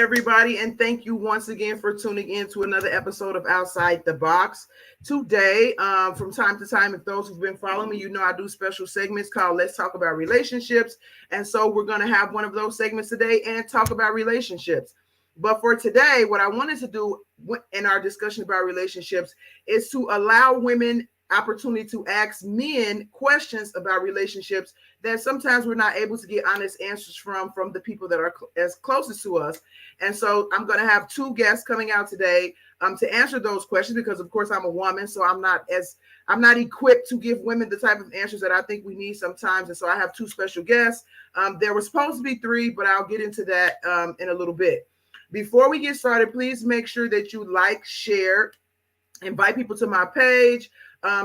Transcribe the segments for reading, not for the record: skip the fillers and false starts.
everybody, and thank you once again for tuning in to another episode of Outside the Box. Today, from time to time, if those who've been following me, you know I do special segments called Let's Talk About Relationships. And so we're going to have one of those segments today and talk about relationships. But for today, what I wanted to do in our discussion about relationships is to allow women opportunity to ask men questions about relationships that sometimes we're not able to get honest answers from the people that are as closest to us. And so I'm going to have two guests coming out today to answer those questions, because of course I'm a woman, so I'm not equipped to give women the type of answers that I think we need sometimes. And so I have two special guests. There were supposed to be three, but I'll get into that in a little bit. Before we get started, please make sure that you like, share, invite people to my page,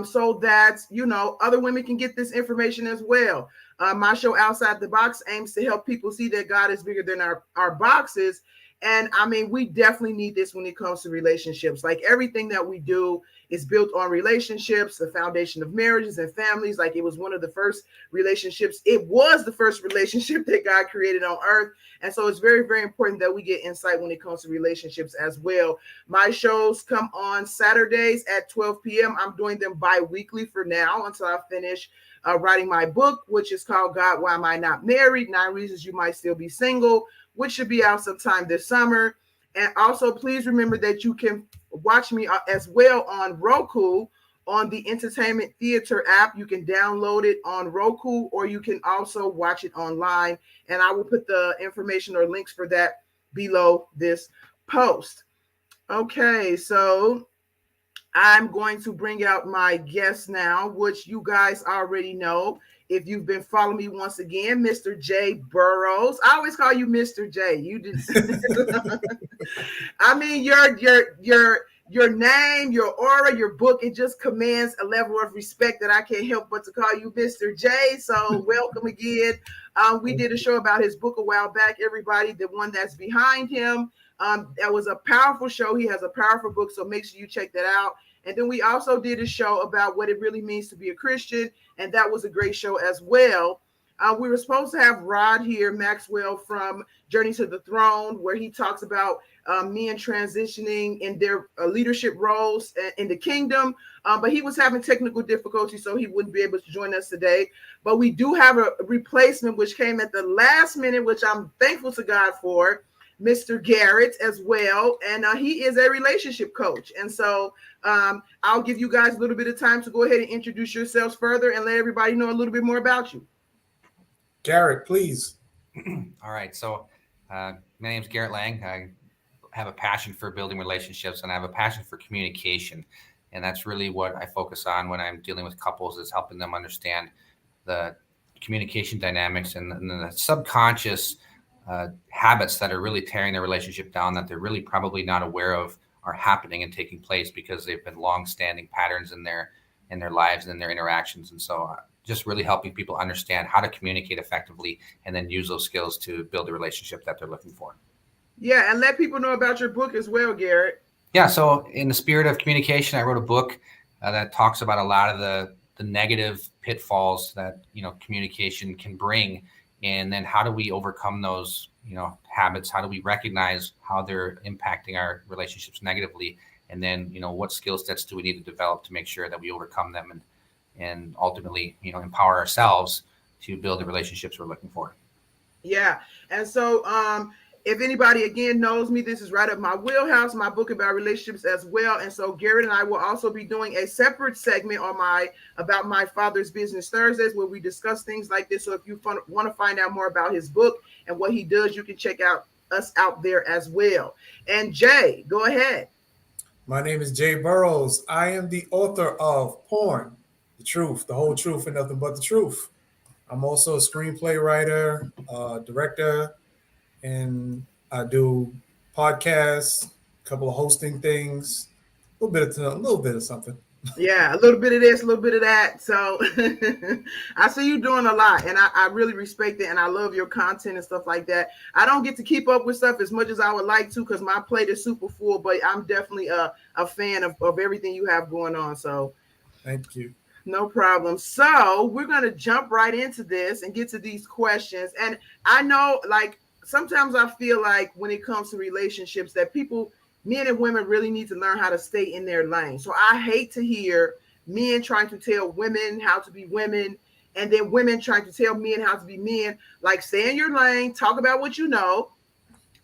so that, you know, other women can get this information as well. My show Outside the Box aims to help people see that God is bigger than our boxes. And I mean, we definitely need this when it comes to relationships. Like, everything that we do is built on relationships, the foundation of marriages and families. Like, it was one of the first relationships. It was the first relationship that God created on earth. And so it's very, very important that we get insight when it comes to relationships as well. My shows come on Saturdays at 12 p.m. I'm doing them bi-weekly for now until I finish writing my book, which is called God, Why Am I Not Married? 9 Reasons You Might Still Be Single, which should be out sometime this summer. And also, please remember that you can watch me as well on Roku, on the Entertainment Theater app. You can download it on Roku, or you can also watch it online. And I will put the information or links for that below this post. Okay, so I'm going to bring out my guest now, which you guys already know. If you've been following me, once again, Mr. Jay Burrows. I always call you Mr. J. You did. I mean, your name, your aura, your book, it just commands a level of respect that I can't help but to call you Mr. J. So welcome again. We did a show about his book a while back, everybody, the one that's behind him. That was a powerful show. He has a powerful book, so make sure you check that out. And then we also did a show about what it really means to be a Christian, and that was a great show as well. We were supposed to have Rod here, Maxwell, from Journey to the Throne, where he talks about men transitioning in their leadership roles in the kingdom. But he was having technical difficulties, so he wouldn't be able to join us today. But we do have a replacement, which came at the last minute, which I'm thankful to God for, Mr. Garrett as well. And he is a relationship coach. And so I'll give you guys a little bit of time to go ahead and introduce yourselves further and let everybody know a little bit more about you. Garrett, please. All right. So my name is Garrett Lang. I have a passion for building relationships, and I have a passion for communication. And that's really what I focus on when I'm dealing with couples, is helping them understand the communication dynamics and the subconscious habits that are really tearing their relationship down, that they're really probably not aware of are happening and taking place because they've been long-standing patterns in their lives and in their interactions. And so just really helping people understand how to communicate effectively and then use those skills to build the relationship that they're looking for. Yeah, and let people know about your book as well, Garrett. Yeah, so in the spirit of communication, I wrote a book that talks about a lot of the negative pitfalls that, you know, communication can bring. And then how do we overcome those, you know, habits? How do we recognize how they're impacting our relationships negatively? And then, you know, what skill sets do we need to develop to make sure that we overcome them and ultimately, you know, empower ourselves to build the relationships we're looking for. Yeah. And so if anybody, again, knows me, this is right up my wheelhouse, my book about relationships as well. And so Garrett and I will also be doing a separate segment on about my father's business Thursdays, where we discuss things like this. So if you want to find out more about his book and what he does, you can check out us out there as well. And Jay, go ahead. My name is Jay Burrows. I am the author of Porn, The Truth, The Whole Truth, and Nothing But the Truth. I'm also a screenplay writer, director, and I do podcasts, a couple of hosting things, a little bit of something. Yeah, a little bit of this, a little bit of that. So I see you doing a lot, and I really respect it, and I love your content and stuff like that. I don't get to keep up with stuff as much as I would like to because my plate is super full, but I'm definitely a fan of everything you have going on. So thank you. No problem. So we're going to jump right into this and get to these questions. And I know, like, sometimes I feel like when it comes to relationships that men and women really need to learn how to stay in their lane. So I hate to hear men trying to tell women how to be women, and then women trying to tell men how to be men. Like, stay in your lane, talk about what you know,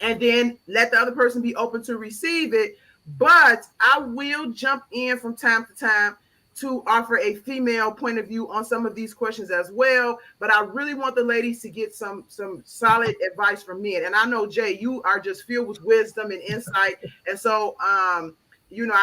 and then let the other person be open to receive it. But I will jump in from time to time to offer a female point of view on some of these questions as well. But I really want the ladies to get some solid advice from men. And I know, Jay, you are just filled with wisdom and insight. And so, I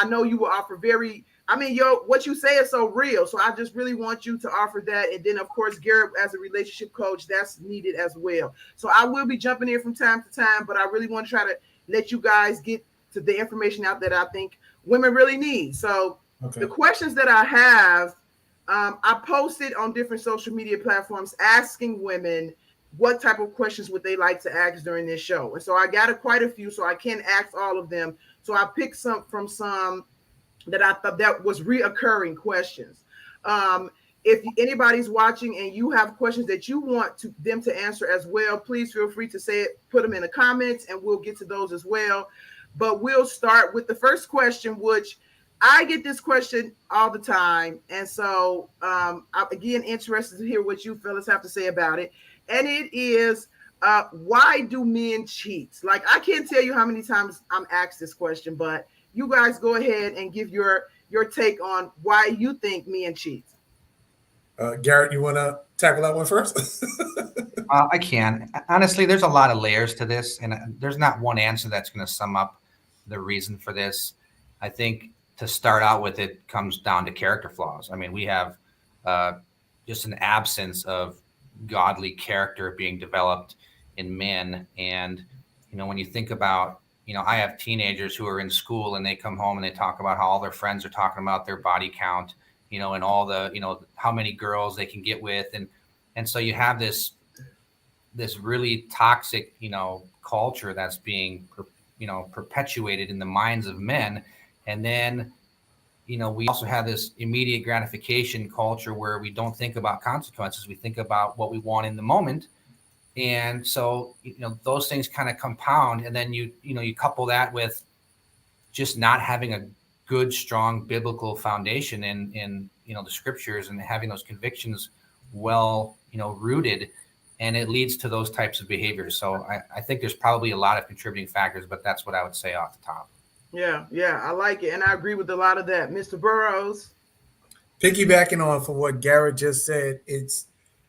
know you will offer what you say is so real. So I just really want you to offer that. And then, of course, Garrett, as a relationship coach, that's needed as well. So I will be jumping in from time to time, but I really want to try to let you guys get to the information out that I think women really need. So the questions that I have, I posted on different social media platforms asking women what type of questions would they like to ask during this show. And so I got quite a few, so I can't ask all of them. So I picked some that I thought that was reoccurring questions. If anybody's watching and you have questions that you want them to answer as well, please feel free to say it, put them in the comments, and we'll get to those as well. But we'll start with the first question, which I get this question all the time. And so I'm again interested to hear what you fellas have to say about it. And it is, why do men cheat? Like, I can't tell you how many times I'm asked this question, but you guys go ahead and give your take on why you think men cheat. Garrett, you want to tackle that one first? I can. Honestly, there's a lot of layers to this, and there's not one answer that's going to sum up the reason for this. I think to start out with, it comes down to character flaws. I mean, we have just an absence of godly character being developed in men. And, when you think about, I have teenagers who are in school and they come home and they talk about how all their friends are talking about their body count, and all the, how many girls they can get with. And so you have this really toxic, culture that's being, perpetuated in the minds of men. And then, we also have this immediate gratification culture where we don't think about consequences. We think about what we want in the moment. And so, those things kind of compound. And then you couple that with just not having a good, strong biblical foundation in the scriptures and having those convictions well, rooted. And it leads to those types of behaviors. So I think there's probably a lot of contributing factors, but that's what I would say off the top. Yeah, I like it. And I agree with a lot of that. Mr. Burrows. Piggybacking on for what Garrett just said,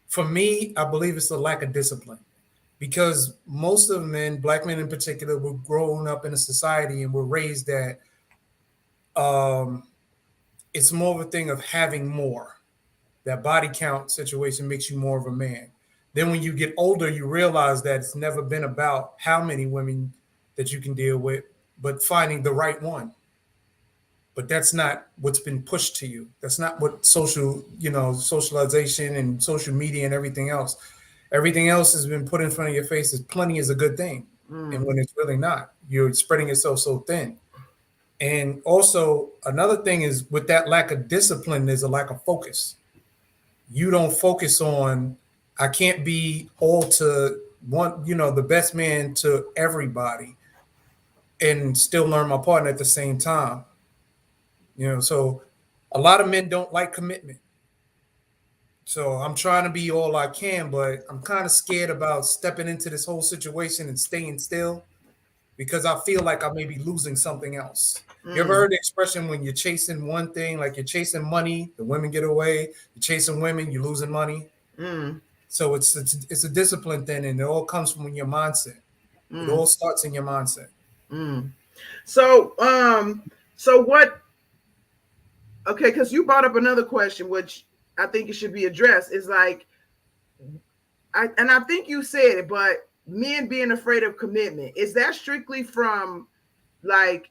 for me, I believe it's a lack of discipline, because most of men, black men in particular, were grown up in a society and were raised that it's more of a thing of having more. That body count situation makes you more of a man. Then when you get older, you realize that it's never been about how many women that you can deal with, but finding the right one. But that's not what's been pushed to you. That's not what socialization and social media and everything else has been put in front of your face as plenty is a good thing. And when it's really not, you're spreading yourself so thin. And also another thing is, with that lack of discipline, there's a lack of focus. You don't focus on, I can't be all to one, the best man to everybody and still learn my partner at the same time. So a lot of men don't like commitment. So I'm trying to be all I can, but I'm kind of scared about stepping into this whole situation and staying still, because I feel like I may be losing something else. You ever heard the expression, when you're chasing one thing, like you're chasing money, the women get away, you're chasing women, you're losing money. So it's a discipline thing, and it all comes from your mindset. It all starts in your mindset. So what? Okay, because you brought up another question, which I think it should be addressed. Is like, I think you said it, but men being afraid of commitment, is that strictly from like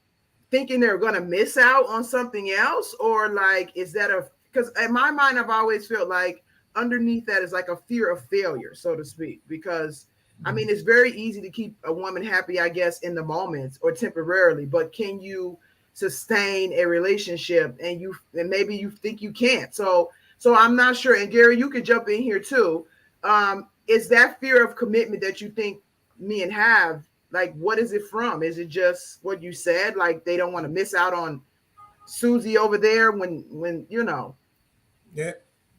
thinking they're going to miss out on something else, or like is that because in my mind I've always felt like underneath that is like a fear of failure, so to speak, because I mean, it's very easy to keep a woman happy, I guess, in the moment or temporarily, but can you sustain a relationship? And maybe you think you can't. So I'm not sure. And Gary, you could jump in here too. Is that fear of commitment that you think men have, like, what is it from? Is it just what you said? Like they don't want to miss out on Susie over there when you know. Yeah.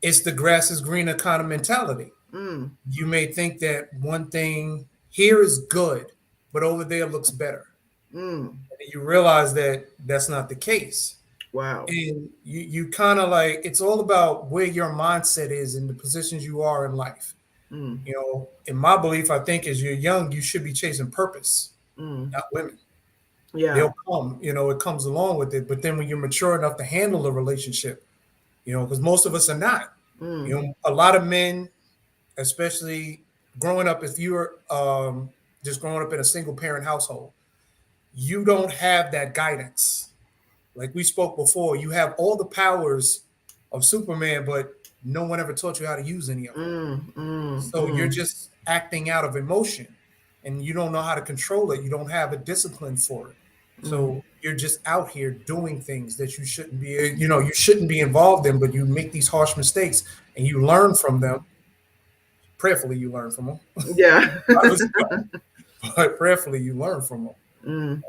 It's the grass is greener kind of mentality. Mm, You may think that one thing here is good, but over there looks better. mm, And you realize that that's not the case. wow. And you kind of like, it's all about where your mindset is and the positions you are in life. Mm, You know, in my belief, I think as you're young, you should be chasing purpose, mm, not women. yeah. They'll come, you know, it comes along with it. But then when you're mature enough to handle a relationship, you know, because most of us are not. Mm, You know, a lot of men, especially growing up, if you're just growing up in a single parent household, you don't have that guidance. Like we spoke before, you have all the powers of Superman, but no one ever taught you how to use any of them. So you're mm. just acting out of emotion and you don't know how to control it. You don't have a discipline for it. Mm. So you're just out here doing things that you shouldn't be, you know, you shouldn't be involved in, but you make these harsh mistakes and you learn from them. Prayerfully, you learn from them. Yeah. But prayerfully, you learn from them. Mm,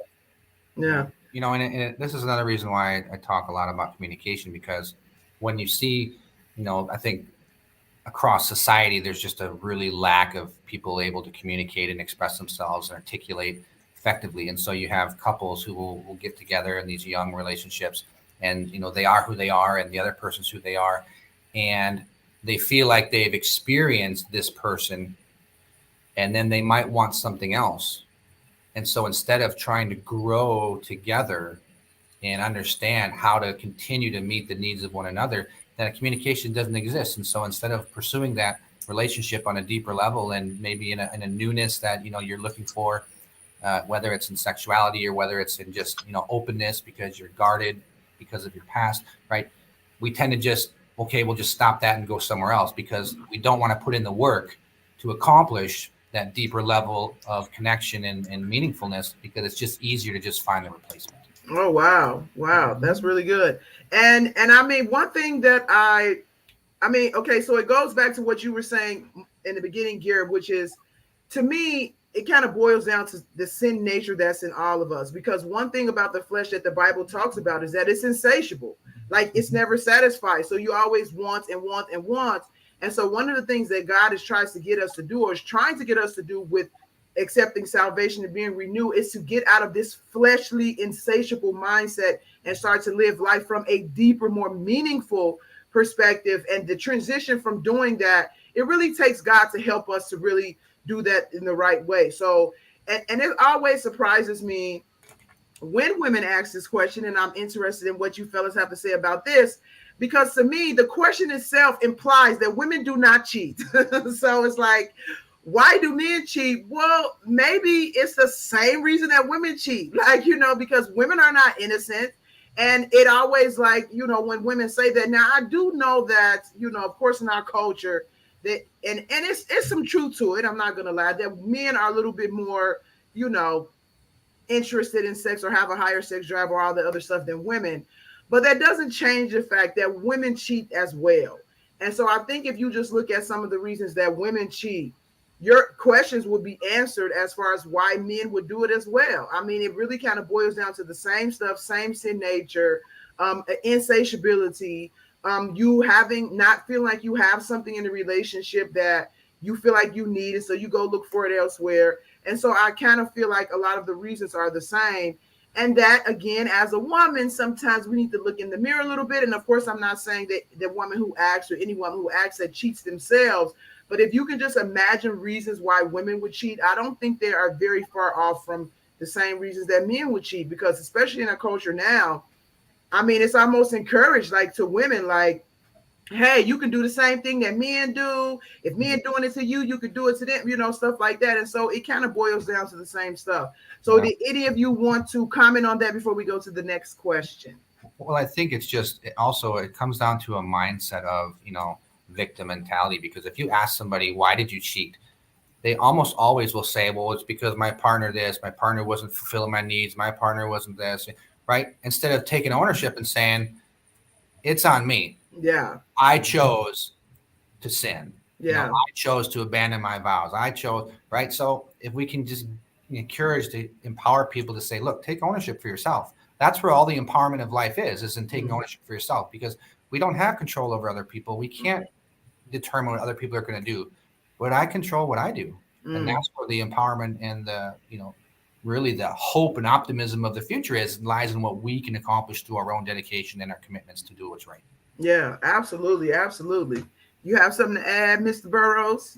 yeah. You know, and this is another reason why I talk a lot about communication, because when you see, you know, I think across society, there's just a really lack of people able to communicate and express themselves and articulate effectively. And so you have couples who will get together in these young relationships, and, you know, they are who they are and the other person's who they are. And they feel like they've experienced this person, and then they might want something else. And so instead of trying to grow together and understand how to continue to meet the needs of one another, that communication doesn't exist. And so instead of pursuing that relationship on a deeper level and maybe in a newness that, you know, you're looking for, whether it's in sexuality or whether it's in just, you know, openness because you're guarded because of your past, right? We tend to just, okay, we'll just stop that and go somewhere else because we don't want to put in the work to accomplish that deeper level of connection and meaningfulness, because it's just easier to just find a replacement. Oh wow. Wow. That's really good. And I mean, one thing that I mean, okay, so it goes back to what you were saying in the beginning, Garrett, which is, to me, it kind of boils down to the sin nature that's in all of us. Because one thing about the flesh that the Bible talks about is that it's insatiable. Like it's never satisfied. So you always want and want and want. And so one of the things that God is trying to get us to do, or is trying to get us to do with accepting salvation and being renewed, is to get out of this fleshly, insatiable mindset and start to live life from a deeper, more meaningful perspective. And the transition from doing that, it really takes God to help us to really do that in the right way. So, and it always surprises me when women ask this question, and I'm interested in what you fellas have to say about this, because to me, the question itself implies that women do not cheat. So it's like, why do men cheat? Well, maybe it's the same reason that women cheat, like, you know, because women are not innocent. And it always, like, you know, when women say that, now I do know that, you know, of course, in our culture, that and it's some truth to it. I'm not gonna lie, that men are a little bit more, you know, interested in sex or have a higher sex drive or all the other stuff than women. But that doesn't change the fact that women cheat as well. And so I think if you just look at some of the reasons that women cheat, your questions will be answered as far as why men would do it as well. I mean, it really kind of boils down to the same stuff, same sin nature, insatiability, you having not feeling like you have something in the relationship that you feel like you need, and so you go look for it elsewhere. And so I kind of feel like a lot of the reasons are the same. And that, again, as a woman, sometimes we need to look in the mirror a little bit. And of course, I'm not saying that the woman who acts or anyone who acts that cheats themselves, but if you can just imagine reasons why women would cheat, I don't think they are very far off from the same reasons that men would cheat, because especially in our culture now, I mean, it's almost encouraged, like, to women, like, hey, you can do the same thing that men do. If men doing it to you, you could do it to them, you know, stuff like that. And so it kind of boils down to the same stuff. So did any of you want to comment on that before we go to the next question? Well, I think it's just it comes down to a mindset of, you know, victim mentality. Because if you ask somebody, why did you cheat? They almost always will say, well, it's because my partner this, my partner wasn't fulfilling my needs, my partner wasn't this, right? Instead of taking ownership and saying, it's on me. Yeah. I chose to sin. Yeah. I chose to abandon my vows. I chose, right? So if we can just encourage to empower people to say, look, take ownership for yourself. That's where all the empowerment of life is in taking ownership for yourself, because we don't have control over other people. We can't determine what other people are going to do, but I control what I do. And that's where the empowerment and the, really the hope and optimism of the future lies in what we can accomplish through our own dedication and our commitments to do what's right. Yeah, absolutely. Absolutely. You have something to add, Mr. Burrows?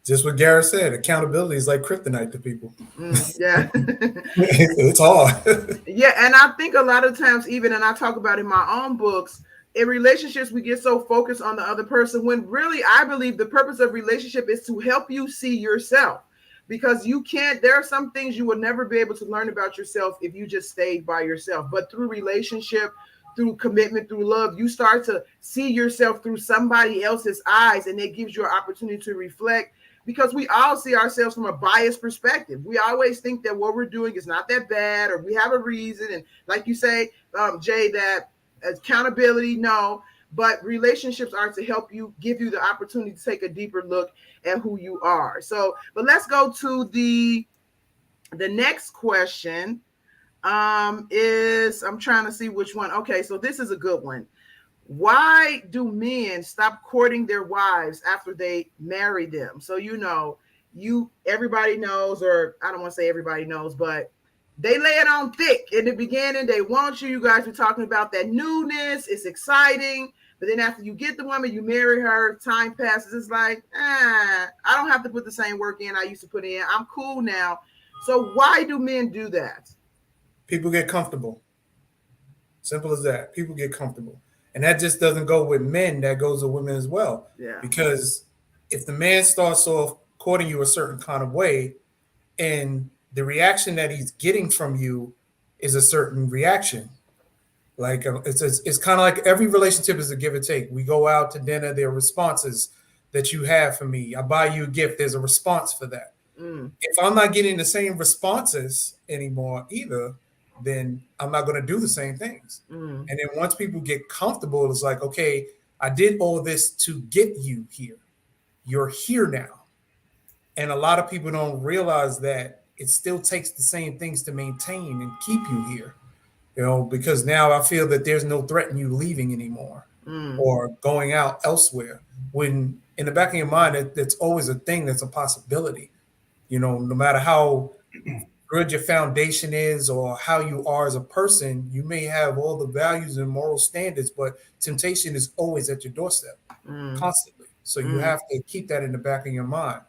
Just what Garrett said, accountability is like kryptonite to people. Yeah. It's hard. Yeah, and I think a lot of times, even, and I talk about in my own books, in relationships, we get so focused on the other person when really I believe the purpose of relationship is to help you see yourself, because there are some things you will never be able to learn about yourself if you just stayed by yourself. But through relationship, through commitment, through love, you start to see yourself through somebody else's eyes, and it gives you an opportunity to reflect, because we all see ourselves from a biased perspective. We always think that what we're doing is not that bad, or we have a reason. And like you say, Jay, that accountability, no, but relationships are to help you, give you the opportunity to take a deeper look at who you are. So, but let's go to the next question. I'm trying to see which one. Okay, so this is a good one. Why do men stop courting their wives after they marry them? So, everybody knows, or I don't want to say everybody knows, but they lay it on thick in the beginning. They want you. You guys are talking about that newness. It's exciting. But then after you get the woman, you marry her, time passes. It's like, I don't have to put the same work in I used to put in. I'm cool now. So why do men do that? People get comfortable. Simple as that. People get comfortable. And that just doesn't go with men. That goes with women as well. Yeah. Because if the man starts off courting you a certain kind of way, and the reaction that he's getting from you is a certain reaction. Like it's kind of like every relationship is a give and take. We go out to dinner, there are responses that you have for me. I buy you a gift, there's a response for that. If I'm not getting the same responses anymore either, then I'm not going to do the same things. And then once people get comfortable, it's like, okay, I did all this to get you here. You're here now. And a lot of people don't realize that it still takes the same things to maintain and keep you here, because now I feel that there's no threat in you leaving anymore or going out elsewhere. When in the back of your mind, that's always a thing, that's a possibility. No matter how good your foundation is or how you are as a person, you may have all the values and moral standards, but temptation is always at your doorstep constantly. So you have to keep that in the back of your mind.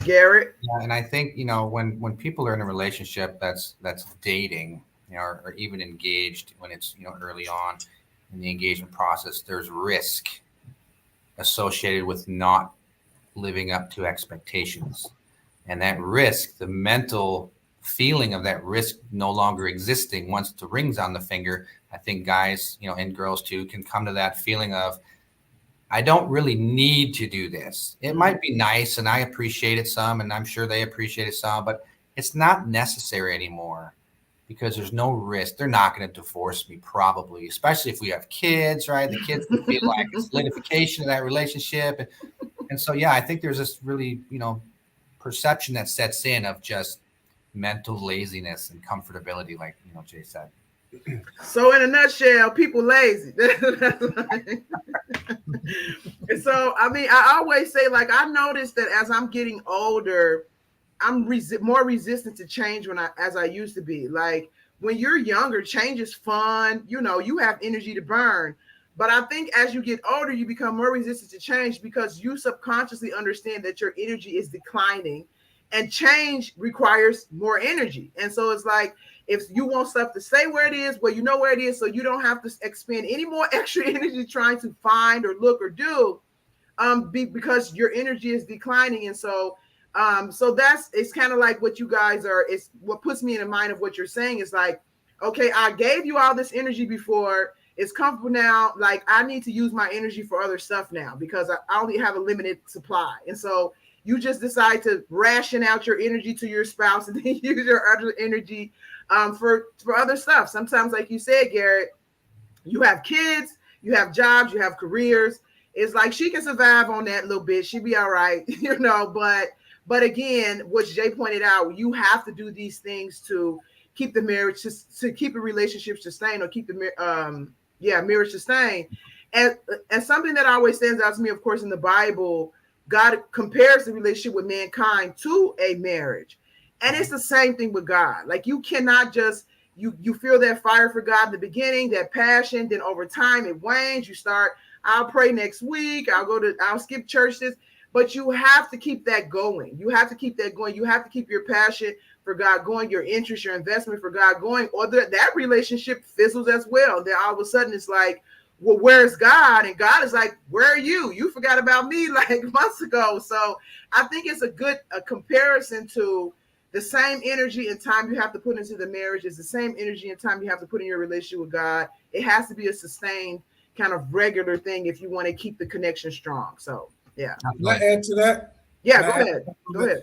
Garrett? Yeah, and I think, when people are in a relationship that's dating, or even engaged, when it's, early on in the engagement process, there's risk associated with not living up to expectations. And that risk, the mental feeling of that risk no longer existing once the ring's on the finger, I think guys, and girls too, can come to that feeling of, I don't really need to do this. It might be nice and I appreciate it some, and I'm sure they appreciate it some, but it's not necessary anymore because there's no risk. They're not going to divorce me probably, especially if we have kids, right? The kids will feel like a solidification of that relationship. And so, yeah, I think there's this really, perception that sets in of just mental laziness and comfortability, like, Jay said. So in a nutshell, people lazy. So, I always say, like, I noticed that as I'm getting older, I'm more resistant to change as I used to be. Like, when you're younger, change is fun. You have energy to burn. But I think as you get older, you become more resistant to change because you subconsciously understand that your energy is declining and change requires more energy. And so it's like, if you want stuff to stay where it is, well, you know where it is, so you don't have to expend any more extra energy trying to find or look or do, because your energy is declining. And so it's kind of like what you guys are. It's what puts me in the mind of what you're saying is like, okay, I gave you all this energy before. It's comfortable now. Like, I need to use my energy for other stuff now because I only have a limited supply. And so you just decide to ration out your energy to your spouse and then use your other energy for other stuff. Sometimes, like you said, Garrett, you have kids, you have jobs, you have careers, it's like she can survive on that little bit. She'll be all right, but again, what Jay pointed out, you have to do these things to keep the marriage, to keep a relationship sustained, or keep the marriage sustained. And something that always stands out to me, of course, in the Bible, God compares the relationship with mankind to a marriage. And it's the same thing with God. Like, you cannot just, you feel that fire for God in the beginning, that passion, then over time it wanes. You start, I'll pray next week, I'll skip church this, but you have to keep that going. You have to keep that going. You have to keep your passion for God going, your interest, your investment for God going, or that relationship fizzles as well. Then all of a sudden it's like, well, where's God? And God is like, where are you? You forgot about me like months ago. So I think it's a comparison to the same energy and time you have to put into the marriage is the same energy and time you have to put in your relationship with God. It has to be a sustained kind of regular thing if you want to keep the connection strong. So, yeah. Can I add to that? Yeah, go ahead.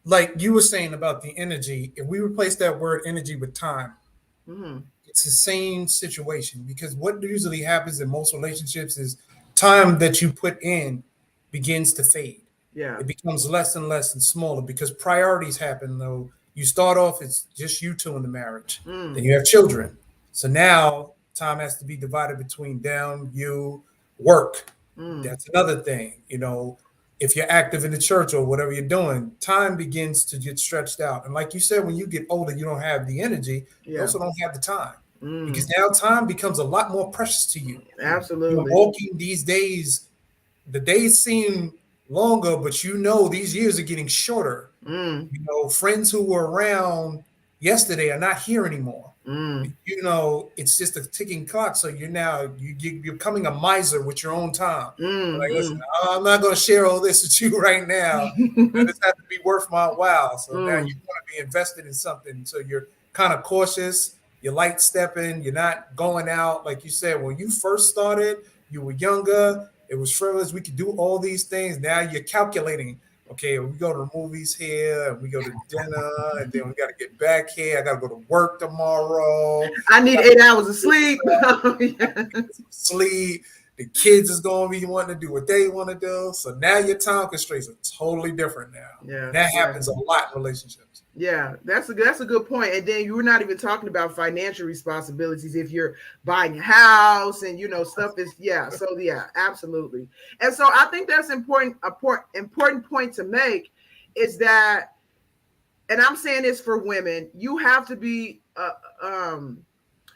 Like you were saying about the energy, if we replace that word energy with time, it's the same situation, because what usually happens in most relationships is time that you put in begins to fade. Yeah. It becomes less and less and smaller because priorities happen, though. You start off, it's just you two in the marriage. Then you have children. So now time has to be divided between them, you, work. That's another thing. If you're active in the church or whatever you're doing, time begins to get stretched out. And like you said, when you get older, you don't have the energy. You also don't have the time. Because now time becomes a lot more precious to you. Absolutely. You're walking these days, the days seem longer, but these years are getting shorter. Friends who were around yesterday are not here anymore. It's just a ticking clock. So you're becoming a miser with your own time. Like, listen, I'm not going to share all this with you right now. This has to be worth my while. So now you want to be invested in something. So you're kind of cautious. You're light stepping. You're not going out. Like you said, when you first started, you were younger. It was frivolous. We could do all these things. Now you're calculating. Okay, we go to the movies here, and we go to dinner, and then we got to get back here. I got to go to work tomorrow. I need 8 hours of sleep. Sleep. The kids is going to be wanting to do what they want to do. So now your time constraints are totally different now. Yeah, that happens a lot in relationships. Yeah, that's a good point. And then you're not even talking about financial responsibilities if you're buying a house and stuff is So absolutely. And so I think that's important point to make is that, and I'm saying this for women, you have to be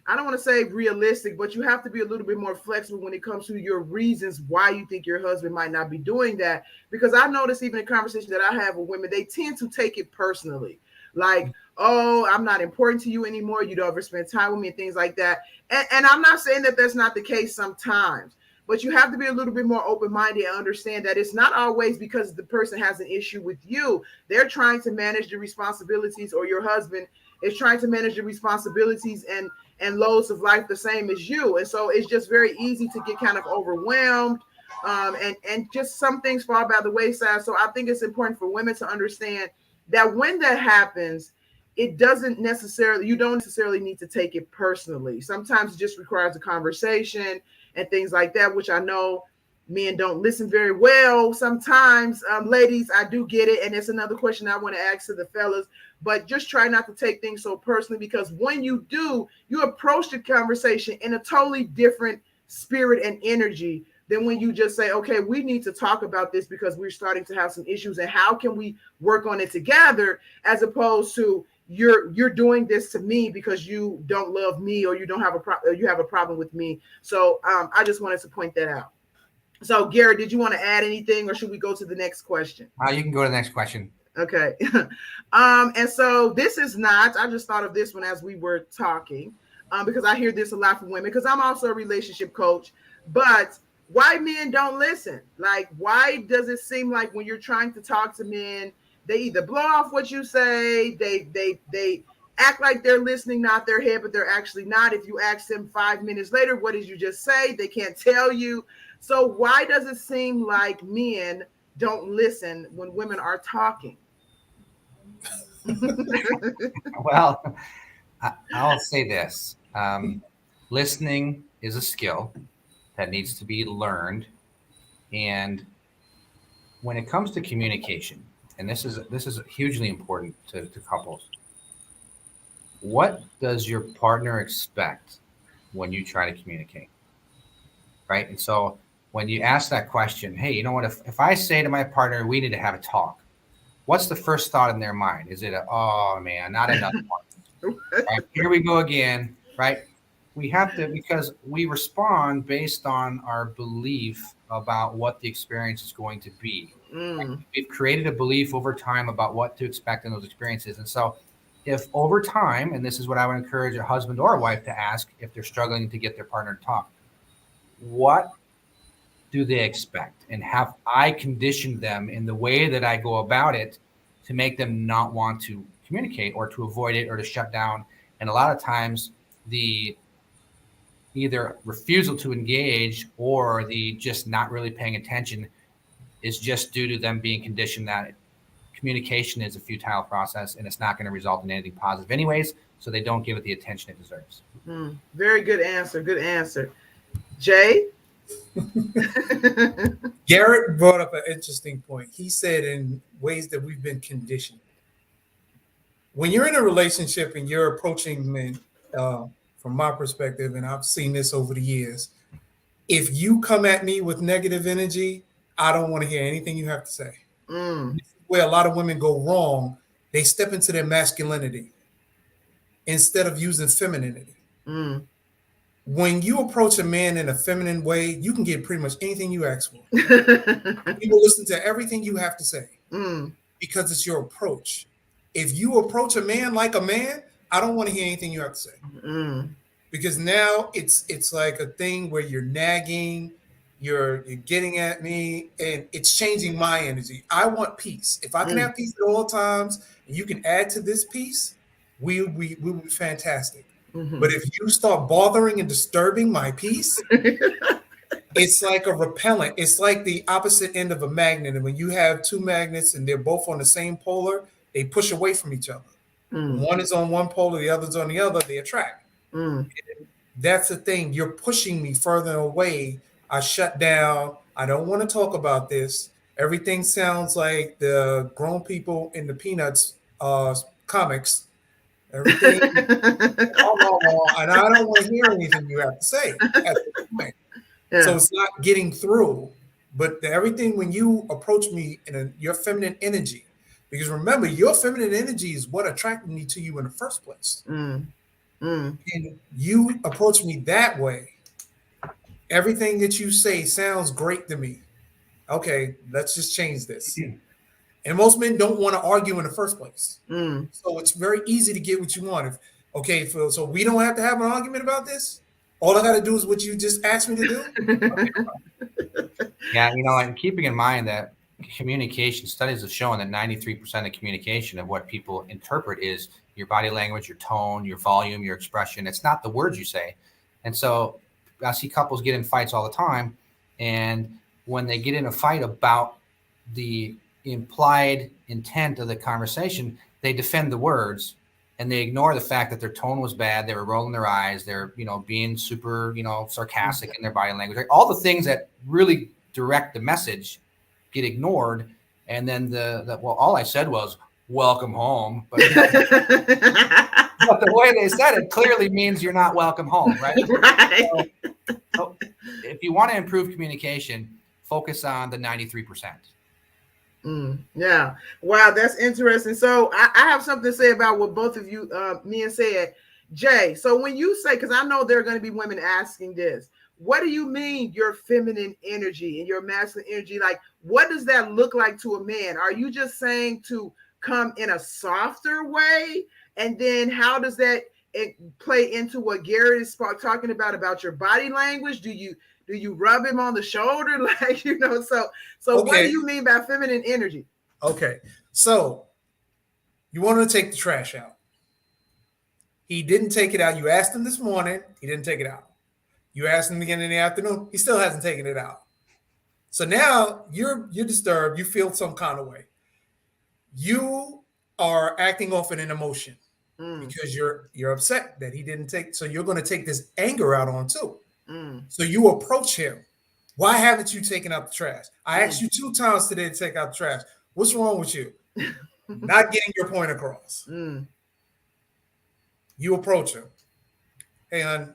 I don't want to say realistic, but you have to be a little bit more flexible when it comes to your reasons why you think your husband might not be doing that. Because I notice even in conversations that I have with women, they tend to take it personally. Like, oh, I'm not important to you anymore. You don't ever spend time with me and things like that. And I'm not saying that that's not the case sometimes, but you have to be a little bit more open-minded and understand that it's not always because the person has an issue with you. They're trying to manage the responsibilities, or your husband is trying to manage the responsibilities and loads of life the same as you. And so it's just very easy to get kind of overwhelmed. And just some things fall by the wayside. So I think it's important for women to understand that when that happens, you don't necessarily need to take it personally. Sometimes it just requires a conversation and things like that, which I know men don't listen very well sometimes. Ladies, I do get it. And it's another question I want to ask to the fellas, but just try not to take things so personally, because when you do, you approach the conversation in a totally different spirit and energy than when you just say, okay, we need to talk about this because we're starting to have some issues and how can we work on it together, as opposed to you're doing this to me because you don't love me or you have a problem with me. So I just wanted to point that out. So Garrett, did you want to add anything, or should we go to the next question? You can go to the next question. Okay. And so this is not, I just thought of this one as we were talking, because I hear this a lot from women, because I'm also a relationship coach, but why men don't listen? Like, why does it seem like when you're trying to talk to men, they either blow off what you say, they act like they're listening, not their head, but they're actually not. If you ask them 5 minutes later, what did you just say? They can't tell you. So why does it seem like men don't listen when women are talking? Well, I'll say this. Listening is a skill that needs to be learned And when it comes to communication, and this is hugely important to couples, what does your partner expect when you try to communicate? Right. And so when you ask that question, hey, you know what, if I say to my partner, we need to have a talk, what's the first thought in their mind? Is it oh man, not another one? Right, here we go again, right? We have to, because we respond based on our belief about what the experience is going to be. Right? We've created a belief over time about what to expect in those experiences. And so if over time, and this is what I would encourage a husband or a wife to ask if they're struggling to get their partner to talk, what do they expect? And have I conditioned them in the way that I go about it to make them not want to communicate or to avoid it or to shut down? And a lot of times the either refusal to engage or the just not really paying attention is just due to them being conditioned that communication is a futile process and it's not going to result in anything positive anyways, so they don't give it the attention it deserves. Very good answer. Good answer. Jay? Garrett brought up an interesting point. He said in ways that we've been conditioned. When you're in a relationship and you're approaching men, from my perspective, and I've seen this over the years, if you come at me with negative energy, I don't want to hear anything you have to say. This is where a lot of women go wrong. They step into their masculinity instead of using femininity. When you approach a man in a feminine way, you can get pretty much anything you ask for. He will listen to everything you have to say because it's your approach. If you approach a man like a man, I don't want to hear anything you have to say. Because now it's like a thing where you're nagging, you're getting at me, and it's changing my energy. I want peace. If I can have peace at all times, and you can add to this peace, we will be fantastic. But if you start bothering and disturbing my peace, it's like a repellent. It's like the opposite end of a magnet. And when you have two magnets and they're both on the same polar, they push away from each other. One is on one pole, the other's on the other, they attract. That's the thing. You're pushing me further away. I shut down. I don't want to talk about this. Everything sounds like the grown people in the Peanuts comics. Everything, and I don't want to hear anything you have to say at this point. So it's not getting through. But everything, when you approach me in your feminine energy, because remember, your feminine energy is what attracted me to you in the first place. And you approach me that way. Everything that you say sounds great to me. Okay, let's just change this. And most men don't want to argue in the first place. So it's very easy to get what you want. So we don't have to have an argument about this? All I got to do is what you just asked me to do? Okay. Yeah, and keeping in mind that communication studies have shown that 93% of communication of what people interpret is your body language, your tone, your volume, your expression. It's not the words you say. And so I see couples get in fights all the time. And when they get in a fight about the implied intent of the conversation, they defend the words and they ignore the fact that their tone was bad. They were rolling their eyes. They're, being super, sarcastic in their body language. Like all the things that really direct the message get ignored. And then all I said was welcome home. But, but the way they said it clearly means you're not welcome home, right? Right. So if you want to improve communication, focus on the 93%. Yeah. Wow, that's interesting. So I have something to say about what both of you men said. Jay, so when you say, because I know there are going to be women asking this, what do you mean your feminine energy and your masculine energy? Like, what does that look like to a man? Are you just saying to come in a softer way? And then how does that play into what Garrett is talking about your body language? Do you rub him on the shoulder? Like, so okay. What do you mean by feminine energy? Okay. So you wanted to take the trash out. He didn't take it out. You asked him this morning. He didn't take it out. You asked him again in the afternoon. He still hasn't taken it out. So now you're disturbed. You feel some kind of way. You are acting off in an emotion because you're upset that he didn't take. So you're going to take this anger out on too. So you approach him Why haven't you taken out the trash? I asked you 2 times today to take out the trash. What's wrong with you? Not getting your point across. You approach him. Hey, hon,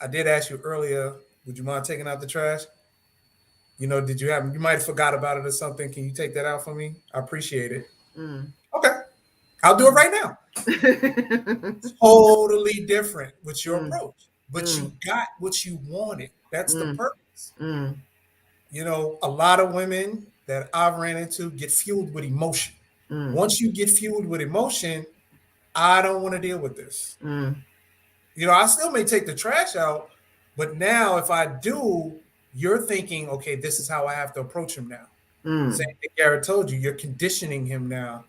I did ask you earlier, would you mind taking out the trash? You might have forgot about it or something. Can you take that out for me? I appreciate it. Okay. I'll do it right now. Totally different with your approach. But you got what you wanted. That's the purpose. A lot of women that I've ran into get fueled with emotion. Once you get fueled with emotion, I don't want to deal with this. I still may take the trash out, but now if I do, you're thinking, okay, this is how I have to approach him now. Same thing Garrett told you, you're conditioning him now.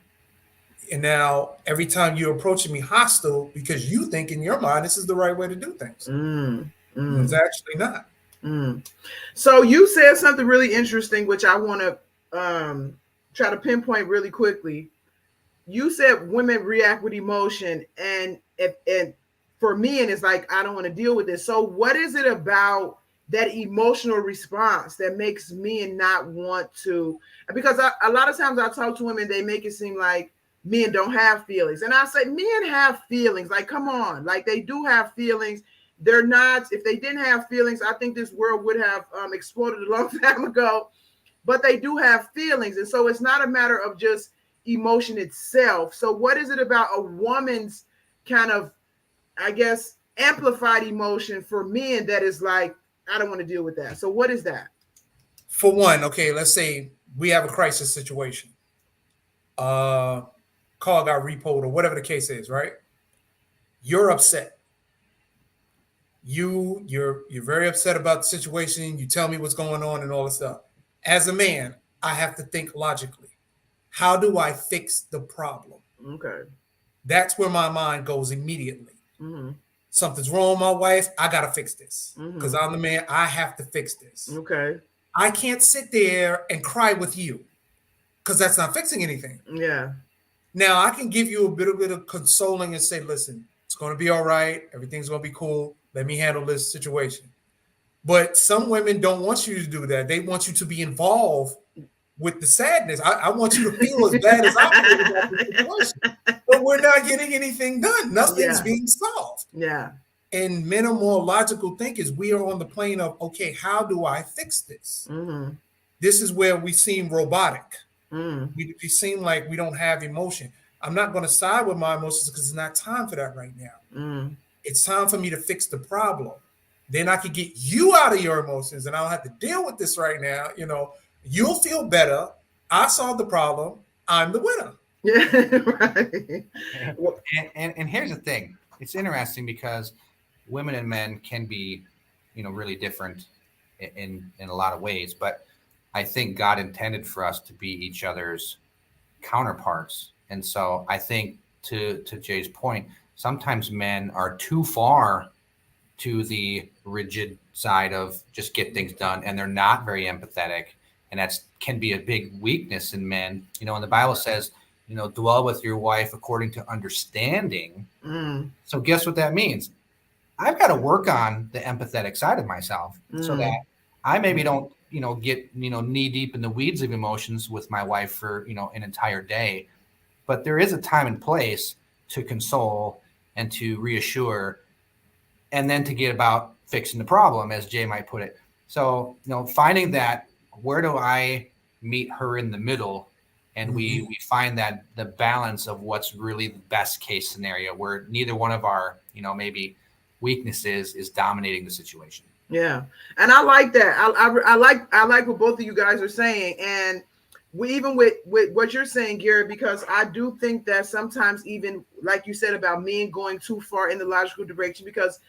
And now every time you're approaching me hostile because you think in your mind this is the right way to do things. It's actually not. So you said something really interesting, which I want to try to pinpoint really quickly. You said women react with emotion, and for men, it's like, I don't want to deal with this. So what is it about that emotional response that makes men not want to? Because a lot of times I talk to women, they make it seem like men don't have feelings. And I say, men have feelings. Like, come on. Like, they do have feelings. They're not, if they didn't have feelings, I think this world would have exploded a long time ago. But they do have feelings. And so it's not a matter of just emotion itself. So what is it about a woman's kind of, I guess, amplified emotion for men that is like, I don't want to deal with that? So what is that? For one, okay, let's say we have a crisis situation. Car got repoed or whatever the case is, right? You're upset. You're very upset about the situation. You tell me what's going on and all this stuff. As a man, I have to think logically. How do I fix the problem? Okay. That's where my mind goes immediately. Something's wrong with my wife. I got to fix this because I'm the man. I have to fix this. Okay. I can't sit there and cry with you because that's not fixing anything. Yeah. Now, I can give you a bit of consoling and say, listen, it's going to be all right. Everything's going to be cool. Let me handle this situation. But some women don't want you to do that. They want you to be involved with the sadness. I want you to feel as bad as I feel about the situation. But we're not getting anything done. Nothing's being solved. Yeah. And men are more logical thinkers. We are on the plane of, okay, how do I fix this? This is where we seem robotic. We seem like we don't have emotion. I'm not going to side with my emotions because it's not time for that right now. It's time for me to fix the problem. Then I can get you out of your emotions and I don't have to deal with this right now. You'll feel better. I solved the problem. I'm the winner. Yeah, right. And here's the thing. It's interesting because women and men can be, really different in a lot of ways. But I think God intended for us to be each other's counterparts. And so I think to Jay's point, sometimes men are too far to the rigid side of just get things done, and they're not very empathetic. And that can be a big weakness in men. And the Bible says, dwell with your wife according to understanding. So guess what that means? I've got to work on the empathetic side of myself so that I maybe don't, get, knee deep in the weeds of emotions with my wife for, an entire day. But there is a time and place to console and to reassure, and then to get about fixing the problem, as Jay might put it. So, finding that, where do I meet her in the middle? And we find that the balance of what's really the best case scenario, where neither one of our, maybe weaknesses is dominating the situation. Yeah. And I like that. I like what both of you guys are saying. And even with what you're saying, Garrett, because I do think that sometimes, even like you said about men going too far in the logical direction, because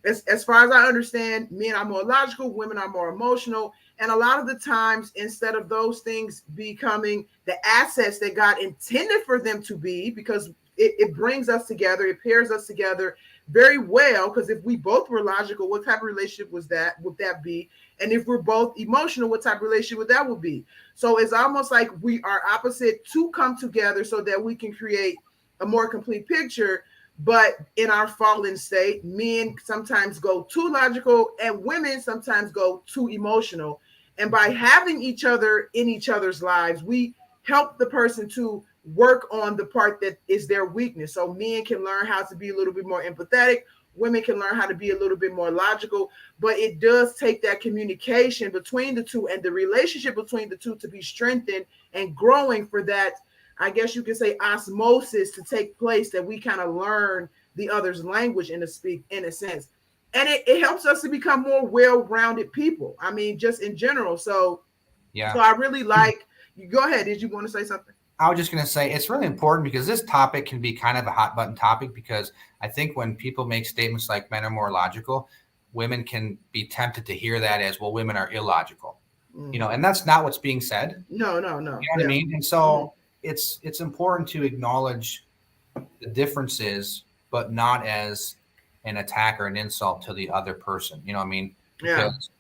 as far as I understand, men are more logical, women are more emotional. And a lot of the times, instead of those things becoming the assets that God intended for them to be, because it brings us together, it pairs us together very well. Because if we both were logical, what type of relationship would that be? And if we're both emotional, what type of relationship would that be? So it's almost like we are opposite to come together so that we can create a more complete picture. But in our fallen state, men sometimes go too logical and women sometimes go too emotional. And by having each other in each other's lives, we help the person to work on the part that is their weakness. So men can learn how to be a little bit more empathetic. Women can learn how to be a little bit more logical, but it does take that communication between the two and the relationship between the two to be strengthened and growing for that, I guess you could say, osmosis to take place, that we kind of learn the other's language in a sense. And it helps us to become more well-rounded people. I mean, just in general. So I really like, go ahead. Did you want to say something? I was just going to say it's really important because this topic can be kind of a hot button topic, because I think when people make statements like men are more logical, women can be tempted to hear that as, well, women are illogical, and that's not what's being said. No. You know what I mean? And so it's important to acknowledge the differences, but not as an attack or an insult to the other person. You know what I mean? Because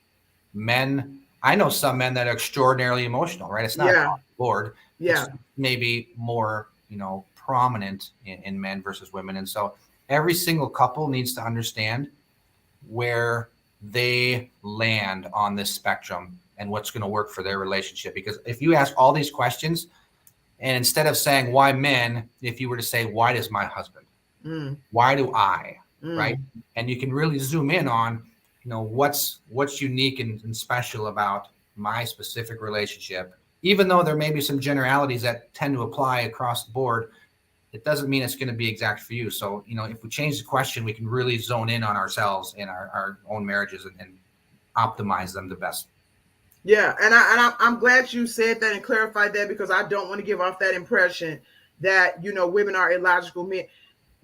men, I know some men that are extraordinarily emotional, right? It's not across the board. It's maybe more, prominent in men versus women. And so every single couple needs to understand where they land on this spectrum and what's going to work for their relationship. Because if you ask all these questions, and instead of saying why men, if you were to say, why does my husband? Why do I? Right? And you can really zoom in on, what's unique and special about my specific relationship. Even though there may be some generalities that tend to apply across the board, it doesn't mean it's going to be exact for you. So, if we change the question, we can really zone in on ourselves and our own marriages and optimize them the best. Yeah, and I'm glad you said that and clarified that, because I don't want to give off that impression that, women are illogical men,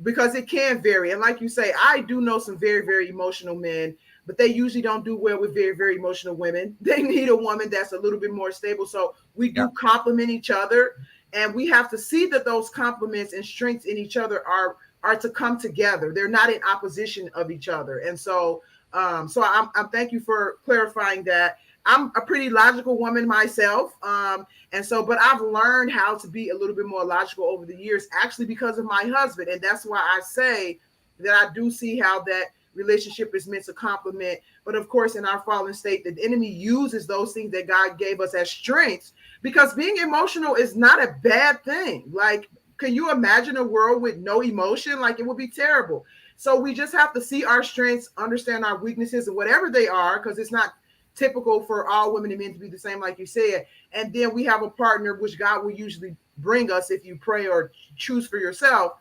because it can vary. And like you say, I do know some very, very emotional men, but they usually don't do well with very, very emotional women. They need a woman that's a little bit more stable. So we do complement each other, and we have to see that those compliments and strengths in each other are to come together. They're not in opposition of each other. And so, I'm thank you for clarifying that. I'm a pretty logical woman myself. But I've learned how to be a little bit more logical over the years, actually because of my husband. And that's why I say that I do see how that relationship is meant to complement. But of course, in our fallen state, the enemy uses those things that God gave us as strengths, because being emotional is not a bad thing. Like, can you imagine a world with no emotion? Like, it would be terrible. So we just have to see our strengths, understand our weaknesses, and whatever they are, because it's not typical for all women and men to be the same, like you said. And then we have a partner, which God will usually bring us if you pray or choose for yourself,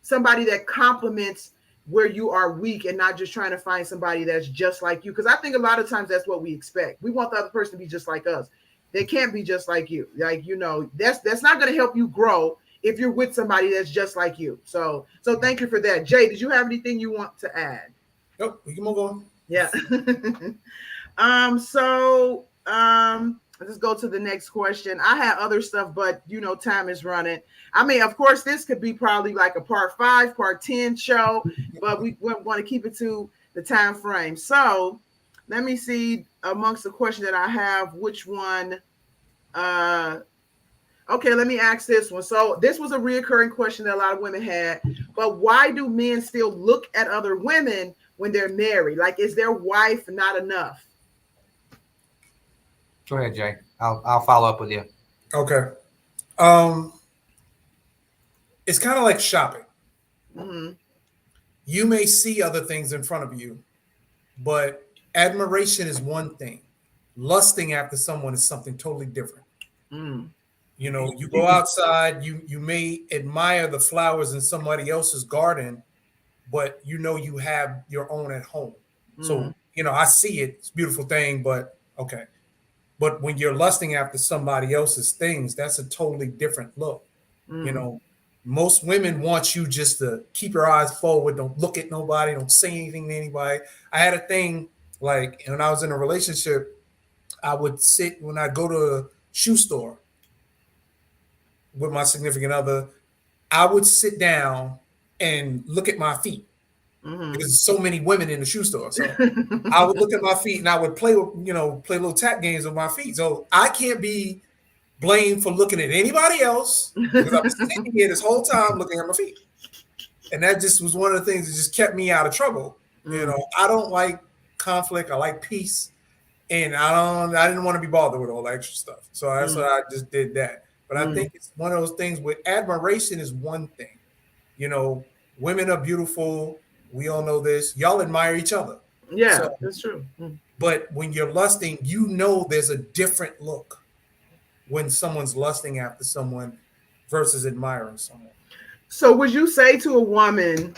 somebody that complements where you are weak, and not just trying to find somebody that's just like you. Because I think a lot of times that's what we expect. We want the other person to be just like us. They can't be just like you. Like, that's not going to help you grow if you're with somebody that's just like you. So thank you for that. Jay, did you have anything you want to add? Nope, we can move on. Yeah. Let's go to the next question. I had other stuff, but time is running. I mean, of course, this could be probably like a part 5, part 10 show, but we want to keep it to the time frame. So let me see amongst the questions that I have, which one. Okay, let me ask this one. So this was a reoccurring question that a lot of women had, but why do men still look at other women when they're married? Like, is their wife not enough? Go ahead, Jay. I'll follow up with you. Okay. It's kind of like shopping. Mm-hmm. You may see other things in front of you, but admiration is one thing. Lusting after someone is something totally different. You go outside, you may admire the flowers in somebody else's garden, but you have your own at home. So, I see it, it's a beautiful thing, but okay. But when you're lusting after somebody else's things, that's a totally different look. Most women want you just to keep your eyes forward, don't look at nobody, don't say anything to anybody. I had a thing, like, when I was in a relationship, I would sit, when I go to a shoe store with my significant other, I would sit down and look at my feet. Because there's so many women in the shoe store. So I would look at my feet and I would play little tap games with my feet. So I can't be blamed for looking at anybody else, because I'm sitting here this whole time looking at my feet. And that just was one of the things that just kept me out of trouble. You know, I don't like conflict. I like peace. And I didn't want to be bothered with all the extra stuff. So that's why I just did that. But I think it's one of those things with admiration is one thing. You know, women are beautiful. We all know this. Y'all admire each other. Yeah, So, that's true. but when you're lusting, you know there's a different look when someone's lusting after someone versus admiring someone. So would you say to a woman,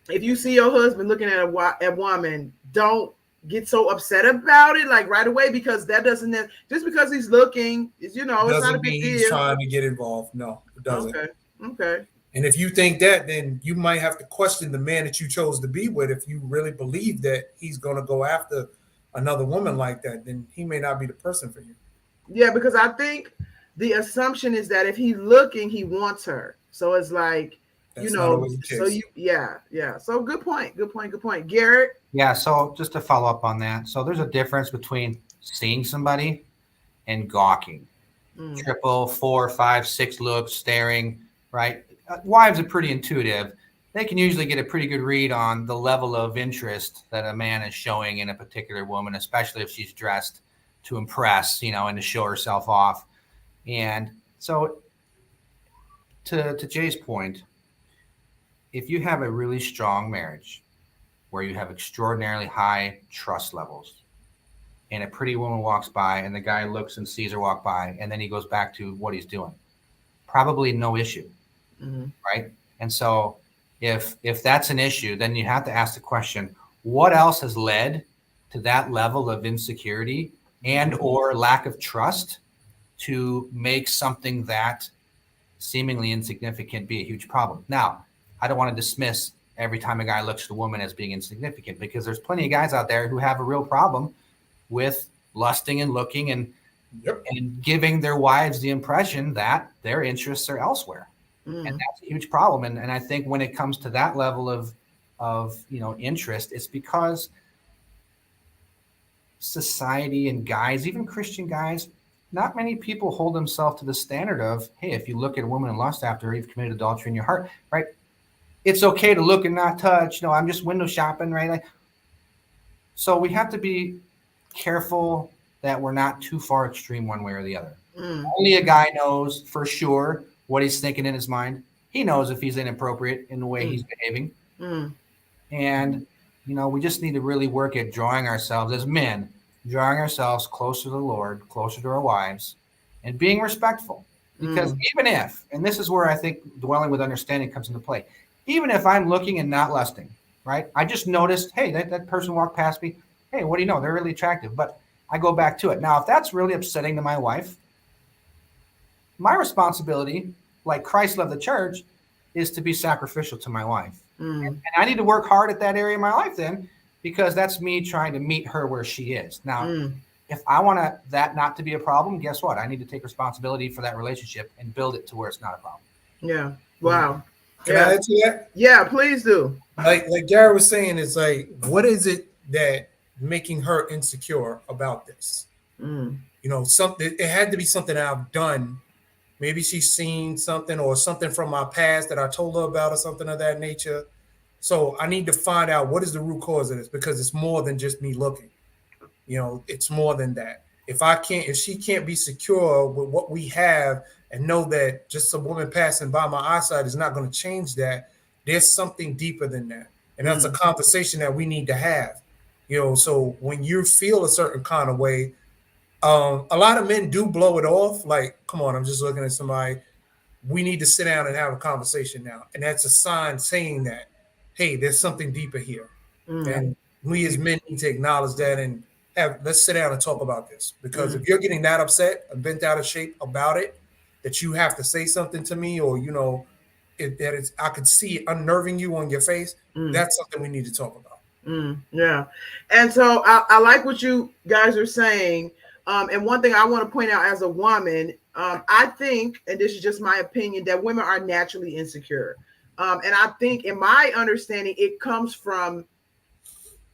if you see your husband looking at a woman, don't get so upset about it like right away, because that doesn't, just because he's looking, is, you know, it's not a big Mean he's deal. trying to get involved. No, it doesn't. Okay. And if you think that, then you might have to question the man that you chose to be with. If you really believe that he's going to go after another woman like that, then he may not be the person for you. Yeah, because I think the assumption is that if he's looking, he wants her. So it's like, That's you not know, always the case. so yeah. So good point. Garrett? Yeah. So just to follow up on that. So there's a difference between seeing somebody and gawking. Triple, 4, 5, 6 looks, staring, right? Wives are pretty intuitive. They can usually get a pretty good read on the level of interest that a man is showing in a particular woman, especially if she's dressed to impress, you know, and to show herself off. And so to Jay's point, if you have a really strong marriage where you have extraordinarily high trust levels and a pretty woman walks by and the guy looks and sees her walk by and then he goes back to what he's doing, probably no issue, right? And so if that's an issue, then you have to ask the question, what else has led to that level of insecurity and or lack of trust to make something that seemingly insignificant be a huge problem? Now, I don't want to dismiss every time a guy looks at a woman as being insignificant, because there's plenty of guys out there who have a real problem with lusting and looking and giving their wives the impression that their interests are elsewhere. And that's a huge problem. And I think when it comes to that level of you know, interest, it's because society and guys, even Christian guys, not many people hold themselves to the standard of, hey, if you look at a woman and lust after her, you've committed adultery in your heart, right? It's okay to look and not touch. No, I'm just window shopping, right? Like, so we have to be careful that we're not too far extreme one way or the other. Only a guy knows for sure what he's thinking in his mind. He knows if he's inappropriate in the way he's behaving. And, you know, we just need to really work at drawing ourselves as men, drawing ourselves closer to the Lord, closer to our wives, and being respectful. Because even if, and this is where I think dwelling with understanding comes into play, even if I'm looking and not lusting, right? I just noticed, hey, that person walked past me. Hey, what do you know? They're really attractive. But I go back to it. Now, if that's really upsetting to my wife, my responsibility, like Christ loved the church, is to be sacrificial to my wife. And I need to work hard at that area of my life then, because that's me trying to meet her where she is. Now, if I want that not to be a problem, guess what? I need to take responsibility for that relationship and build it to where it's not a problem. Yeah. Wow. Can I add to that? Yeah, please do. Like Gary was saying, it's like, what is it that making her insecure about this? You know, something, it had to be something that I've done. Maybe she's seen something or something from my past that I told her about or something of that nature. So I need to find out what is the root cause of this, because it's more than just me looking. You know, it's more than that. If she can't be secure with what we have and know that just a woman passing by my eyesight is not going to change that, there's something deeper than that. And that's a conversation that we need to have. You know, so when you feel a certain kind of way, a lot of men do blow it off. Like, come on, I'm just looking at somebody. We need to sit down and have a conversation now. And that's a sign saying that, hey, there's something deeper here. And we as men need to acknowledge that and let's sit down and talk about this. Because if you're getting that upset and bent out of shape about it, that you have to say something to me, or, you know, I could see it unnerving you on your face, that's something we need to talk about. Yeah. And so I like what you guys are saying. And one thing I want to point out as a woman, I think, and this is just my opinion, that women are naturally insecure. And I think, in my understanding, it comes from,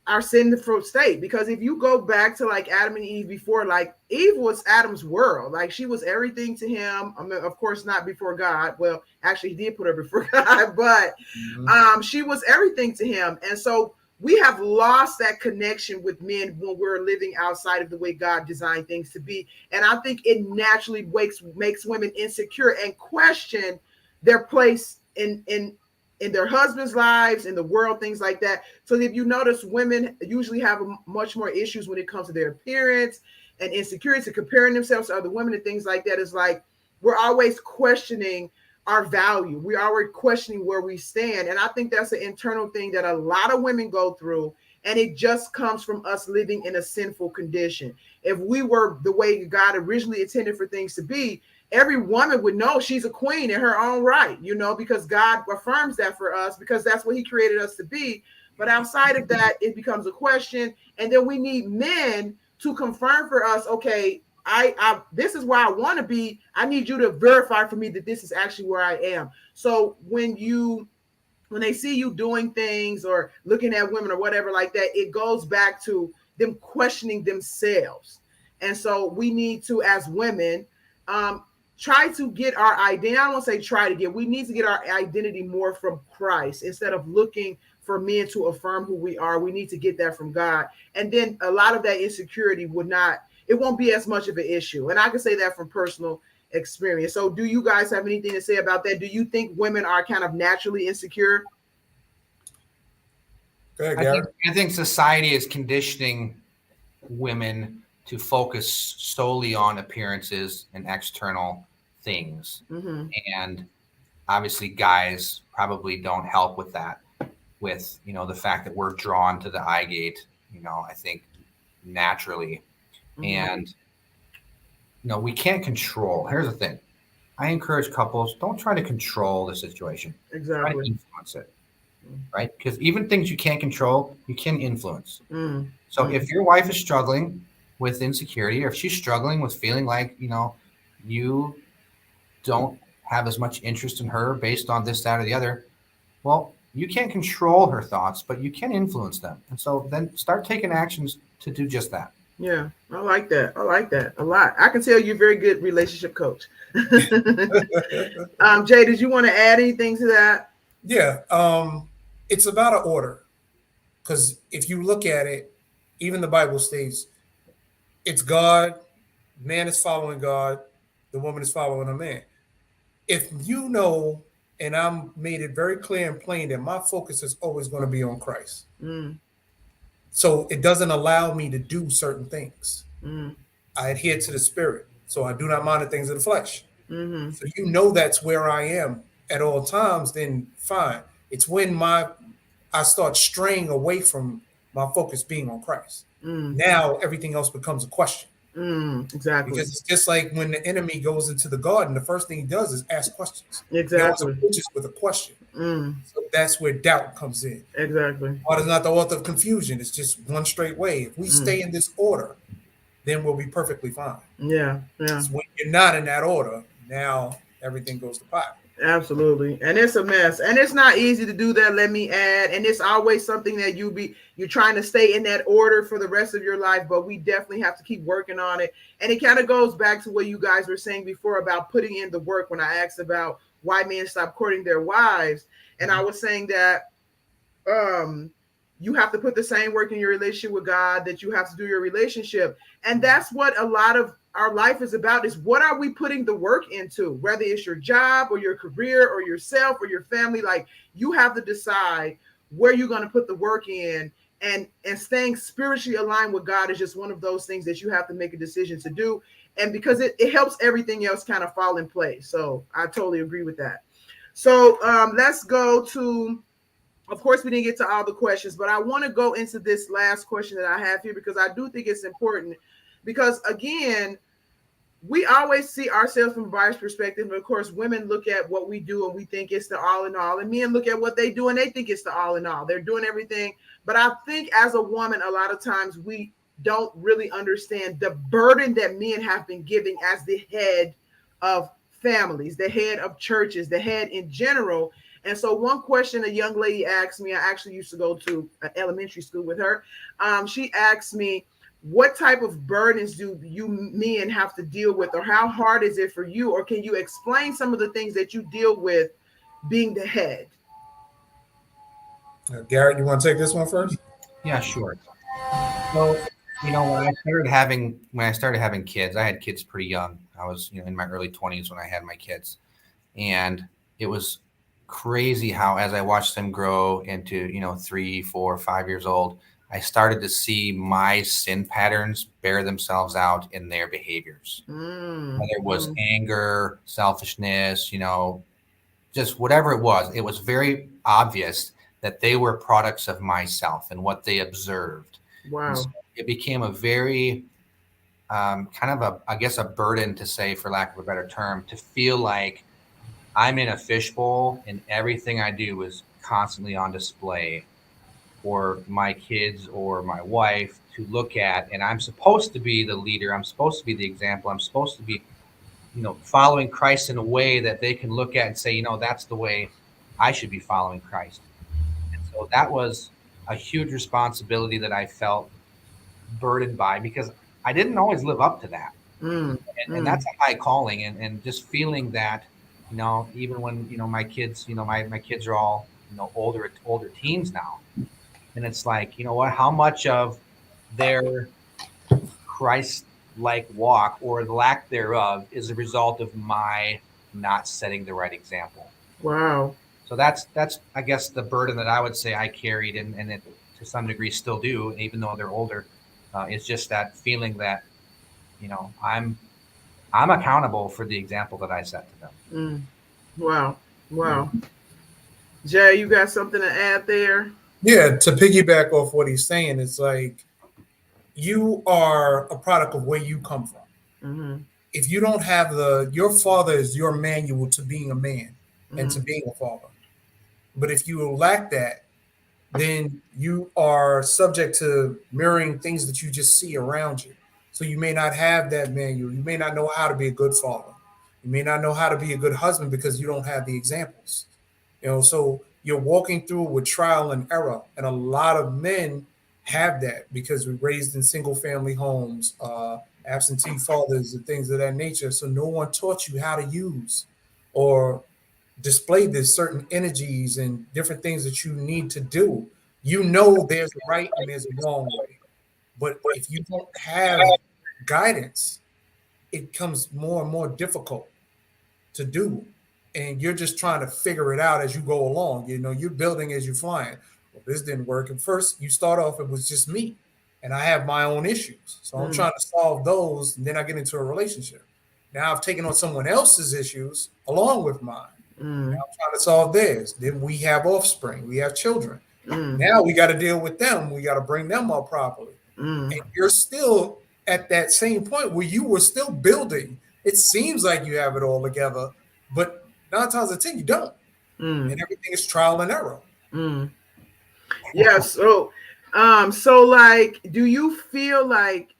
our sinful state. Because if you go back to like Adam and Eve before, like Eve was Adam's world, like she was everything to him. I mean, of course, not before God. Well, actually, he did put her before God, but she was everything to him. And so we have lost that connection with men when we're living outside of the way God designed things to be. And I think it naturally makes women insecure and question their place in their husbands' lives, in the world, things like that. So if you notice, women usually have much more issues when it comes to their appearance and insecurity, and comparing themselves to other women and things like that. Is like we're always questioning our value. We're already questioning where we stand. And I think that's an internal thing that a lot of women go through. And it just comes from us living in a sinful condition. If we were the way God originally intended for things to be, every woman would know she's a queen in her own right, you know, because God affirms that for us, because that's what he created us to be. But outside of that, it becomes a question. And then we need men to confirm for us, okay, I this is where I want to be. I need you to verify for me that this is actually where I am. So when they see you doing things or looking at women or whatever like that, it goes back to them questioning themselves. And so we need to, as women, try to get our identity. I don't want to say try to get. We need to get our identity more from Christ instead of looking for men to affirm who we are. We need to get that from God. And then a lot of that insecurity it won't be as much of an issue. And I can say that from personal experience. So do you guys have anything to say about that? Do you think women are kind of naturally insecure? Go ahead, Gary. I think society is conditioning women to focus solely on appearances and external things. Mm-hmm. And obviously guys probably don't help with that, with, you know, the fact that we're drawn to the eye gate, you know, I think naturally. Mm-hmm. And, you know, we can't control. Here's the thing. I encourage couples, don't try to control the situation. Exactly. Try to influence it, right? Because even things you can't control, you can influence. So if your wife is struggling with insecurity, or if she's struggling with feeling like, you know, you don't have as much interest in her based on this, that, or the other, well, you can't control her thoughts, but you can influence them. And so then start taking actions to do just that. Yeah, I like that. I like that a lot. I can tell you're a very good relationship coach. Jay, did you want to add anything to that? Yeah, it's about an order. Because if you look at it, even the Bible states it's God, man is following God, the woman is following a man. If you know, and I'm made it very clear and plain that my focus is always going to be on Christ. So it doesn't allow me to do certain things. I adhere to the spirit. So I do not mind the things of the flesh. So you know that's where I am at all times, then fine. It's when I start straying away from my focus being on Christ. Now everything else becomes a question. Exactly. Because it's just like when the enemy goes into the garden, the first thing he does is ask questions. Exactly. He also approaches with a question. So that's where doubt comes in. Exactly. God is not the author of confusion. It's just one straight way. If we stay in this order, then we'll be perfectly fine. Yeah. When you're not in that order, now everything goes to pot. Absolutely. And it's a mess. And it's not easy to do that, let me add. And it's always something that you're trying to stay in that order for the rest of your life, but we definitely have to keep working on it. And it kind of goes back to what you guys were saying before about putting in the work when I asked about why men stop courting their wives. And I was saying that you have to put the same work in your relationship with God that you have to do your relationship. And that's what a lot of our life is about, is what are we putting the work into, whether it's your job or your career or yourself or your family. Like, you have to decide where you're going to put the work in, and staying spiritually aligned with God is just one of those things that you have to make a decision to do. And because it helps everything else kind of fall in place. So I totally agree with that. So let's go to, of course, we didn't get to all the questions, but I want to go into this last question that I have here, because I do think it's important. Because again, we always see ourselves from a biased perspective. Of course, women look at what we do and we think it's the all in all, and men look at what they do and they think it's the all in all. They're doing everything. But I think as a woman, a lot of times we don't really understand the burden that men have been giving as the head of families, the head of churches, the head in general. And so one question a young lady asked me, I actually used to go to elementary school with her. She asked me, what type of burdens do you men have to deal with, or how hard is it for you, or can you explain some of the things that you deal with being the head? Garrett, you want to take this one first? Yeah, sure. So, when I started having kids, I had kids pretty young. I was, in my early 20s when I had my kids, and it was crazy how, as I watched them grow into, 3, 4, 5 years old, I started to see my sin patterns bear themselves out in their behaviors. Whether it was anger, selfishness, just whatever it was very obvious that they were products of myself and what they observed. Wow. And so it became a very kind of I guess, a burden to say, for lack of a better term, to feel like I'm in a fishbowl and everything I do is constantly on display for my kids or my wife to look at. And I'm supposed to be the leader. I'm supposed to be the example. I'm supposed to be, following Christ in a way that they can look at and say, that's the way I should be following Christ. And so that was a huge responsibility that I felt burdened by, because I didn't always live up to that. And that's a high calling. And just feeling that, even when, my kids, my kids are all, older teens now. And it's like, what, how much of their Christ-like walk, or the lack thereof, is a result of my not setting the right example. Wow. So that's I guess the burden that I would say I carried, and it to some degree still do, even though they're older. It's just that feeling that, I'm accountable for the example that I set to them. Wow. Jay, you got something to add there? Yeah, to piggyback off what he's saying, it's like you are a product of where you come from. If you don't have your father is your manual to being a man and to being a father. But if you lack that, then you are subject to mirroring things that you just see around you. So you may not have that manual. You may not know how to be a good father. You may not know how to be a good husband because you don't have the examples. So you're walking through with trial and error. And a lot of men have that because we're raised in single family homes, absentee fathers and things of that nature. So no one taught you how to use or display these certain energies and different things that you need to do. There's a right and there's a wrong way. But if you don't have guidance, it becomes more and more difficult to do. And you're just trying to figure it out as you go along. You're building as you're flying. Well, this didn't work. And first you start off, it was just me. And I have my own issues. So I'm trying to solve those. And then I get into a relationship. Now I've taken on someone else's issues along with mine. Now I'm trying to solve theirs. Then we have offspring. We have children. Now we got to deal with them. We got to bring them up properly. And you're still at that same point where you were still building. It seems like you have it all together, but 9 times out of 10 you don't. And everything is trial and error. Yeah. So like, do you feel like,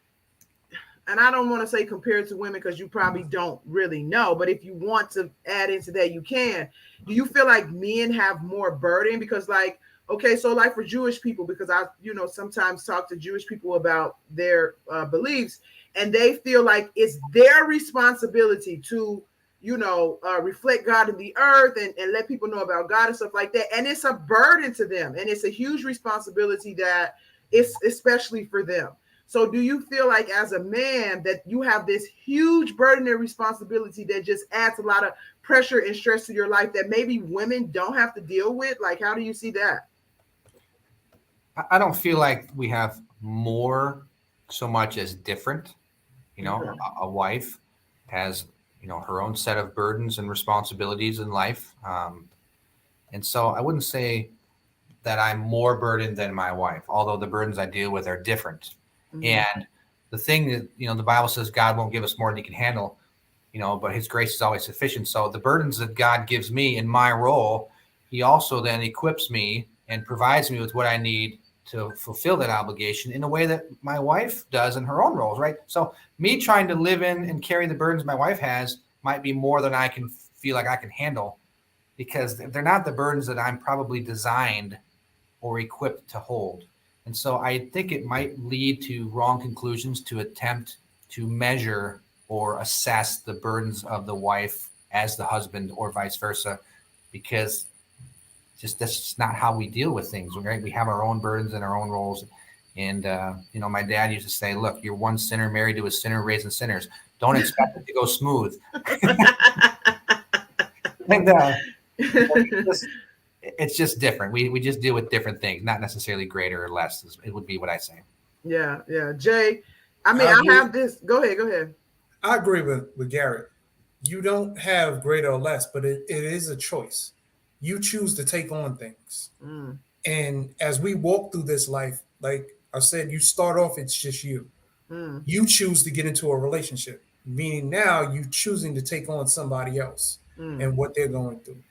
and I don't want to say compared to women because you probably don't really know, but if you want to add into that, you can. Do you feel like men have more burden? Because like, okay, so like for Jewish people, because I, sometimes talk to Jewish people about their beliefs, and they feel like it's their responsibility to, reflect God in the earth and let people know about God and stuff like that. And it's a burden to them. And it's a huge responsibility that it's especially for them. So do you feel like as a man that you have this huge burden and responsibility that just adds a lot of pressure and stress to your life that maybe women don't have to deal with? Like, how do you see that? I don't feel like we have more so much as different. A wife has, her own set of burdens and responsibilities in life. And so I wouldn't say that I'm more burdened than my wife, although the burdens I deal with are different. And the thing that, the Bible says God won't give us more than he can handle, but his grace is always sufficient. So the burdens that God gives me in my role, he also then equips me and provides me with what I need to fulfill that obligation in a way that my wife does in her own roles, right? So me trying to live in and carry the burdens my wife has might be more than I can feel like I can handle. because they're not the burdens that I'm probably designed or equipped to hold. And so I think it might lead to wrong conclusions to attempt to measure or assess the burdens of the wife as the husband or vice versa, because just that's just not how we deal with things, right? We have our own burdens and our own roles. And, my dad used to say, look, you're one sinner married to a sinner raising sinners. Don't expect it to go smooth. And it's just different. We just deal with different things, not necessarily greater or less. It would be what I say. Yeah. Jay, I mean, I have this. Go ahead. I agree with Garrett. You don't have greater or less, but it is a choice. You choose to take on things. And as we walk through this life, like I said, you start off, it's just you. You choose to get into a relationship, meaning now you choosing to take on somebody else and what they're going through.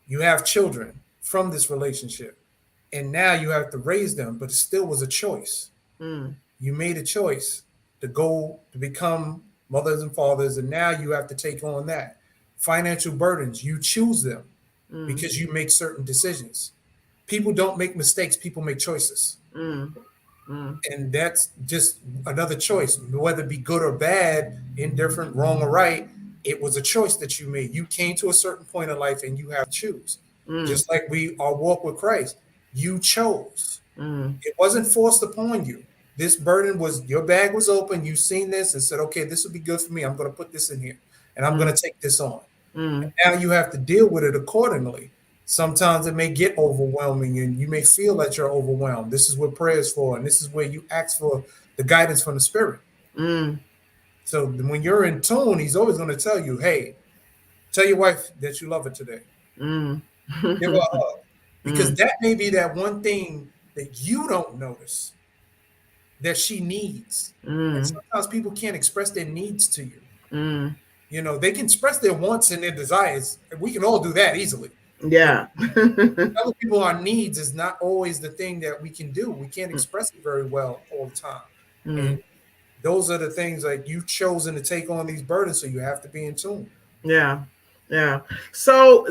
You have children from this relationship, and now you have to raise them, but it still was a choice. You made a choice to go to become mothers and fathers, and now you have to take on that. Financial burdens, you choose them because you make certain decisions. People don't make mistakes, people make choices. And that's just another choice, whether it be good or bad, indifferent, wrong or right. It was a choice that you made. You came to a certain point in life and you have to choose. Just like our walk with Christ, you chose. It wasn't forced upon you. This burden was, your bag was open. You seen this and said, okay, this will be good for me. I'm going to put this in here and I'm going to take this on. And now you have to deal with it accordingly. Sometimes it may get overwhelming and you may feel that you're overwhelmed. This is what prayer is for. And this is where you ask for the guidance from the Spirit. So when you're in tune, he's always going to tell you, hey, tell your wife that you love her today. Give her a hug. Because that may be that one thing that you don't notice that she needs. And sometimes people can't express their needs to you. They can express their wants and their desires. And we can all do that easily. Yeah. Telling people our needs is not always the thing that we can do. We can't express it very well all the time. And those are the things, like, you've chosen to take on these burdens, so you have to be in tune. Yeah. So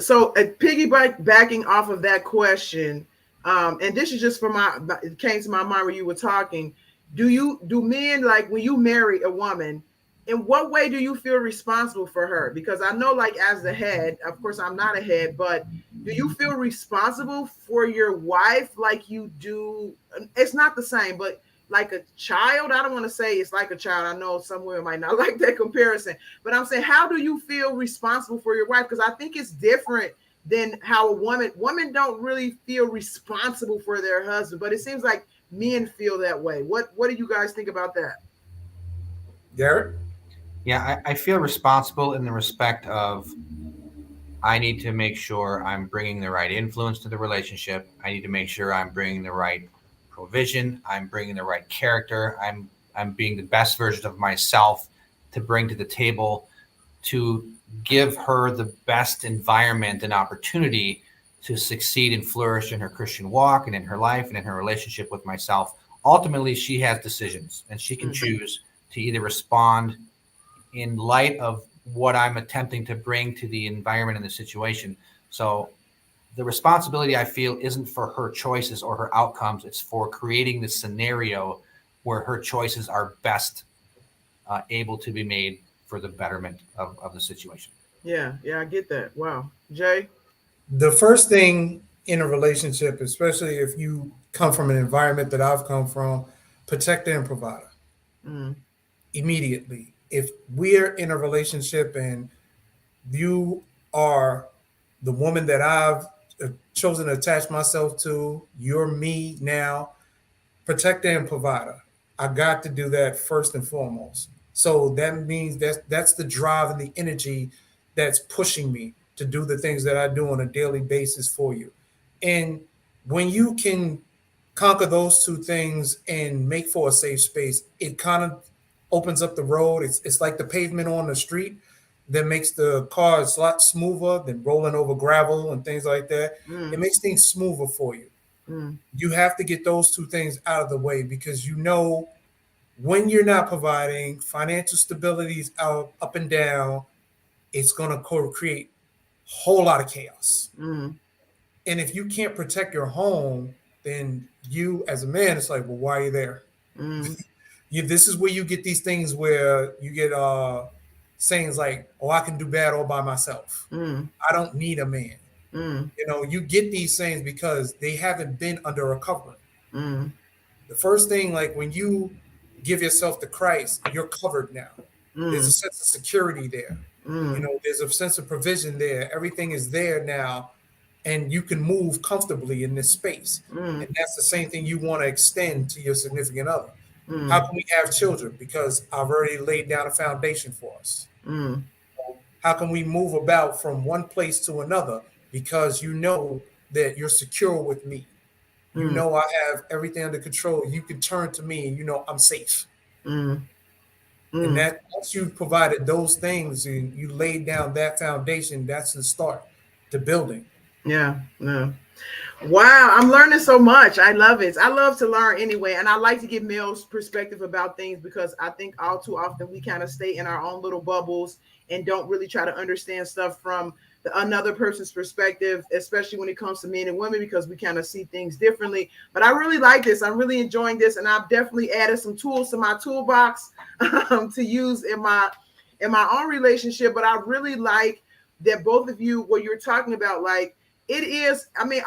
backing off of that question, and this is just it came to my mind when you were talking. Do men, like, when you marry a woman, in what way do you feel responsible for her? Because I know, like, as the head, of course, I'm not a head, but do you feel responsible for your wife like you do? It's not the same, but like a child. I don't want to say it's like a child. I know some women might not like that comparison, but I'm saying, how do you feel responsible for your wife? Because I think it's different than how women don't really feel responsible for their husband, but it seems like men feel that way. What do you guys think about that? Garrett? Yeah, I feel responsible in the respect of, I need to make sure I'm bringing the right influence to the relationship. I need to make sure I'm bringing the right provision. I'm bringing the right character. I'm being the best version of myself to bring to the table, to give her the best environment and opportunity to succeed and flourish in her Christian walk and in her life and in her relationship with myself. Ultimately, she has decisions, and she can choose to either respond in light of what I'm attempting to bring to the environment and the situation. So the responsibility, I feel, isn't for her choices or her outcomes. It's for creating the scenario where her choices are best able to be made for the betterment of the situation. Yeah, I get that. Wow. Jay? The first thing in a relationship, especially if you come from an environment that I've come from, protector and provider. Immediately. If we're in a relationship and you are the woman that I've chosen to attach myself to, you're me now, protector and provider. I got to do that first and foremost. So that means that's the drive and the energy that's pushing me to do the things that I do on a daily basis for you. And when you can conquer those two things and make for a safe space, it kind of opens up the road. It's like the pavement on the street that makes the cars a lot smoother than rolling over gravel and things like that. It makes things smoother for you. You have to get those two things out of the way, because when you're not providing, financial stability is up and down. It's going to create whole lot of chaos. Mm, And if you can't protect your home, then you as a man, it's like, well, why are you there? mm, This is where you get these things where you get sayings like, oh, I can do bad all by myself. mm, I don't need a man. mm, You get these things because they haven't been under a covering. mm, The first thing, like when you give yourself to Christ, you're covered now. There's a mm, sense of security there. mm, There's a sense of provision there. Everything is there now, and you can move comfortably in this space. mm, And that's the same thing you want to extend to your significant other. How mm, can we have children? Because I've already laid down a foundation for us. mm, How can we move about from one place to another? Because you know that you're secure with me. You mm, know I have everything under control. You can turn to me and you know I'm safe. mm, And mm. that once you've provided those things and you laid down that foundation, that's the start to building. Yeah, yeah. Wow, I'm learning so much. I love it. I love to learn anyway. And I like to get males' perspective about things because I think all too often we kind of stay in our own little bubbles and don't really try to understand stuff from another person's perspective, especially when it comes to men and women, because we kind of see things differently. But I really like this. I'm really enjoying this. And I've definitely added some tools to my toolbox to use in my own relationship. But I really like that both of you, what you're talking about, like, it is, I mean,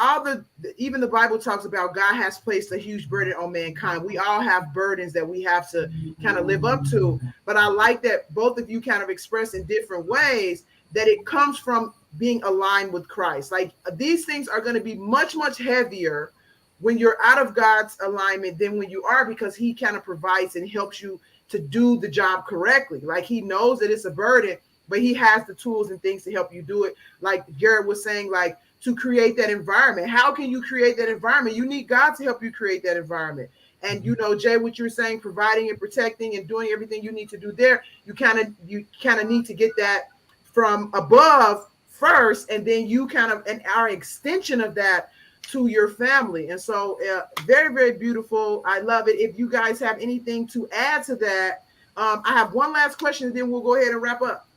even the Bible talks about God has placed a huge burden on mankind. We all have burdens that we have to kind of live up to. But I like that both of you kind of express in different ways that it comes from being aligned with Christ. Like these things are going to be much, much heavier when you're out of God's alignment than when you are, because he kind of provides and helps you to do the job correctly. Like he knows that it's a burden, but he has the tools and things to help you do it. Like Garrett was saying, like, to create that environment. How can you create that environment? You need God to help you create that environment. And Jay, what you're saying, providing and protecting and doing everything you need to do there, you kind of need to get that from above first, and then you kind of and our extension of that to your family. And so very, very beautiful. I love it. If you guys have anything to add to that, I have one last question, and then we'll go ahead and wrap up.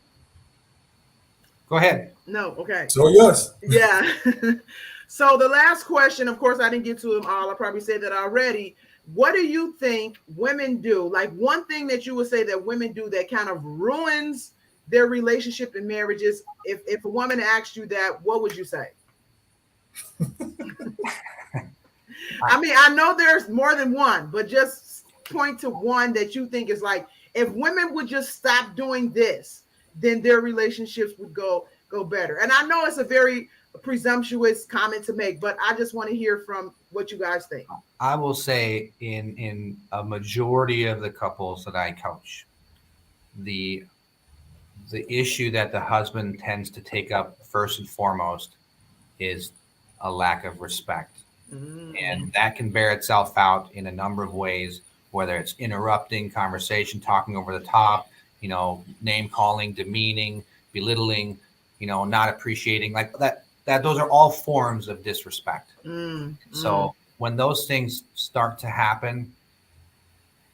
Go ahead. No, okay. So yes. Yeah. So the last question, of course, I didn't get to them all. I probably said that already. What do you think women do? Like one thing that you would say that women do that kind of ruins their relationship and marriages. If a woman asked you that, what would you say? I mean, I know there's more than one, but just point to one that you think is like, if women would just stop doing this, then their relationships would go better. And I know it's a very presumptuous comment to make, but I just want to hear from what you guys think. I will say in a majority of the couples that I coach, the issue that the husband tends to take up first and foremost is a lack of respect. Mm-hmm. And that can bear itself out in a number of ways, whether it's interrupting conversation, talking over the top, name calling, demeaning, belittling, not appreciating, like that those are all forms of disrespect. Mm-hmm. So when those things start to happen,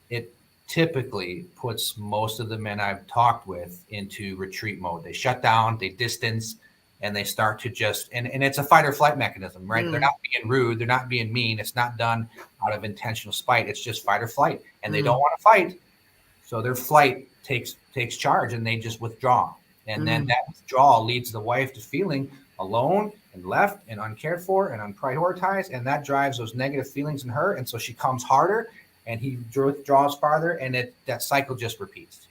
it typically puts most of the men I've talked with into retreat mode. They shut down, they distance, and they start to just, and it's a fight or flight mechanism, right? They're not being rude. They're not being mean. It's not done out of intentional spite. It's just fight or flight. And they don't want to fight. So their flight takes charge and they just withdraw. And then that withdrawal leads the wife to feeling alone and left and uncared for and unprioritized. And that drives those negative feelings in her. And so she comes harder and he withdraws farther, and that cycle just repeats.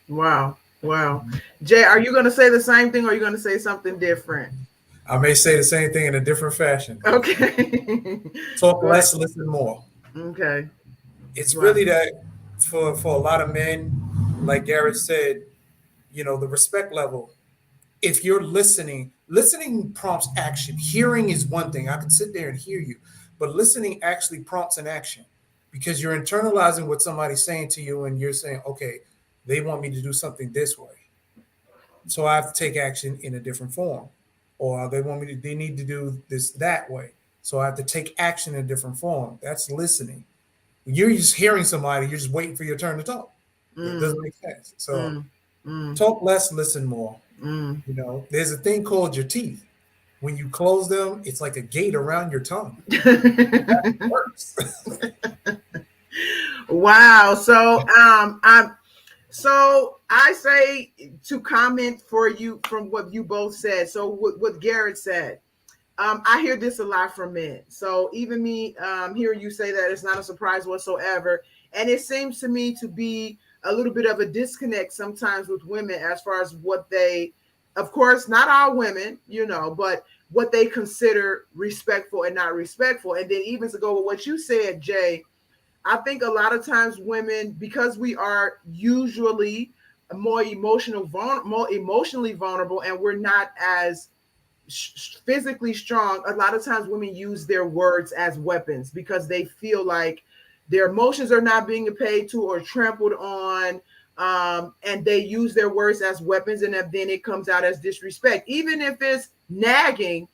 Wow. Jay, are you going to say the same thing or are you going to say something different? I may say the same thing in a different fashion. Okay. Talk less, listen more. Okay. It's really that for a lot of men, like Garrett said, the respect level. If you're listening prompts action. Hearing is one thing. I can sit there and hear you, but listening actually prompts an action, because you're internalizing what somebody's saying to you and you're saying, okay, they want me to do something this way, so I have to take action in a different form. Or they need to do this that way, so I have to take action in a different form. That's listening. When you're just hearing somebody, you're just waiting for your turn to talk. It doesn't make sense. So talk less, listen more. Mm. You know, there's a thing called your teeth. When you close them, it's like a gate around your tongue. That works. Wow. So I say to comment for you from what you both said. So what Garrett said, I hear this a lot from men. So even me hearing you say that, it's not a surprise whatsoever. And it seems to me to be a little bit of a disconnect sometimes with women as far as what they, of course, not all women, you know, but what they consider respectful and not respectful. And then even to go with what you said, Jay, I think a lot of times women, because we are usually more more emotionally vulnerable, and we're not as physically strong, a lot of times women use their words as weapons because they feel like their emotions are not being paid to or trampled on, and they use their words as weapons, and then it comes out as disrespect, even if it's nagging.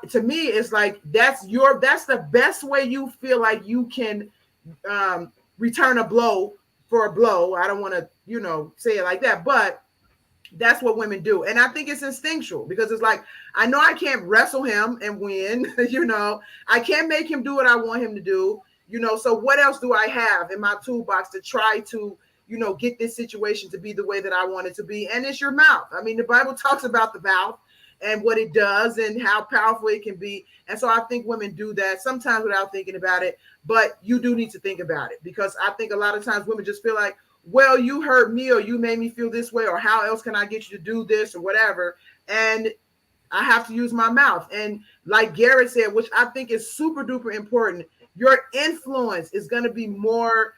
To me, it's like that's the best way you feel like you can return a blow for a blow. I don't want to, say it like that, but that's what women do. And I think it's instinctual because it's like, I know I can't wrestle him and win, I can't make him do what I want him to do, so what else do I have in my toolbox to try to, get this situation to be the way that I want it to be? And it's your mouth. I mean, the Bible talks about the mouth and what it does and how powerful it can be. And so I think women do that sometimes without thinking about it, but you do need to think about it, because I think a lot of times women just feel like, well, you hurt me or you made me feel this way, or how else can I get you to do this or whatever. And I have to use my mouth. And like Garrett said, which I think is super duper important, your influence is going to be more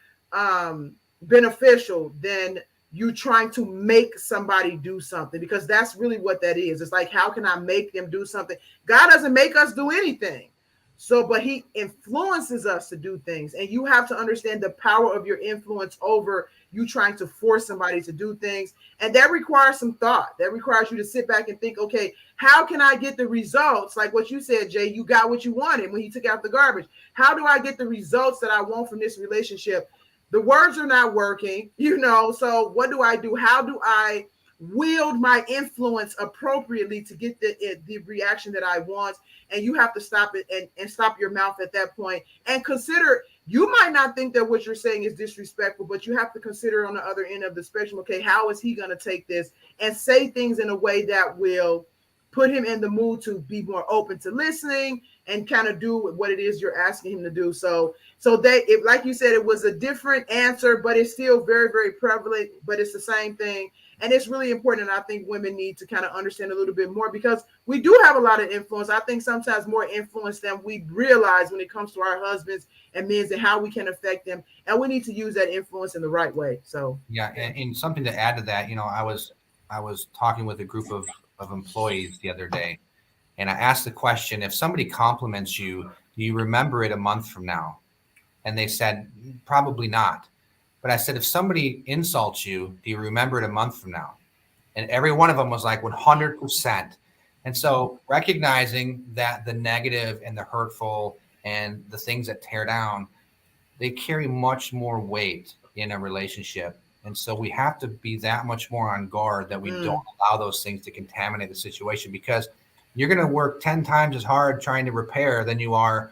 beneficial than you trying to make somebody do something, because that's really what that is. It's like, how can I make them do something? God doesn't make us do anything. So, but he influences us to do things. And you have to understand the power of your influence over you trying to force somebody to do things. And that requires some thought. That requires you to sit back and think, okay, how can I get the results? Like what you said, Jay, you got what you wanted when you took out the garbage. How do I get the results that I want from this relationship? The words are not working, so what do I do? How do I wield my influence appropriately to get the reaction that I want? And you have to stop it and stop your mouth at that point and consider. You might not think that what you're saying is disrespectful, but you have to consider on the other end of the spectrum, okay, how is he going to take this and say things in a way that will put him in the mood to be more open to listening and kind of do what it is you're asking him to do. So like you said, it was a different answer, but it's still very, very prevalent, but it's the same thing. And it's really important. And I think women need to kind of understand a little bit more, because we do have a lot of influence. I think sometimes more influence than we realize when it comes to our husbands and men, and how we can affect them. And we need to use that influence in the right way. So, yeah. And something to add to that, I was talking with a group of employees the other day, and I asked the question, if somebody compliments you, do you remember it a month from now? And they said, probably not. But I said, if somebody insults you, do you remember it a month from now? And every one of them was like 100%. And so recognizing that the negative and the hurtful and the things that tear down, they carry much more weight in a relationship. And so we have to be that much more on guard that we don't allow those things to contaminate the situation, because you're going to work 10 times as hard trying to repair than you are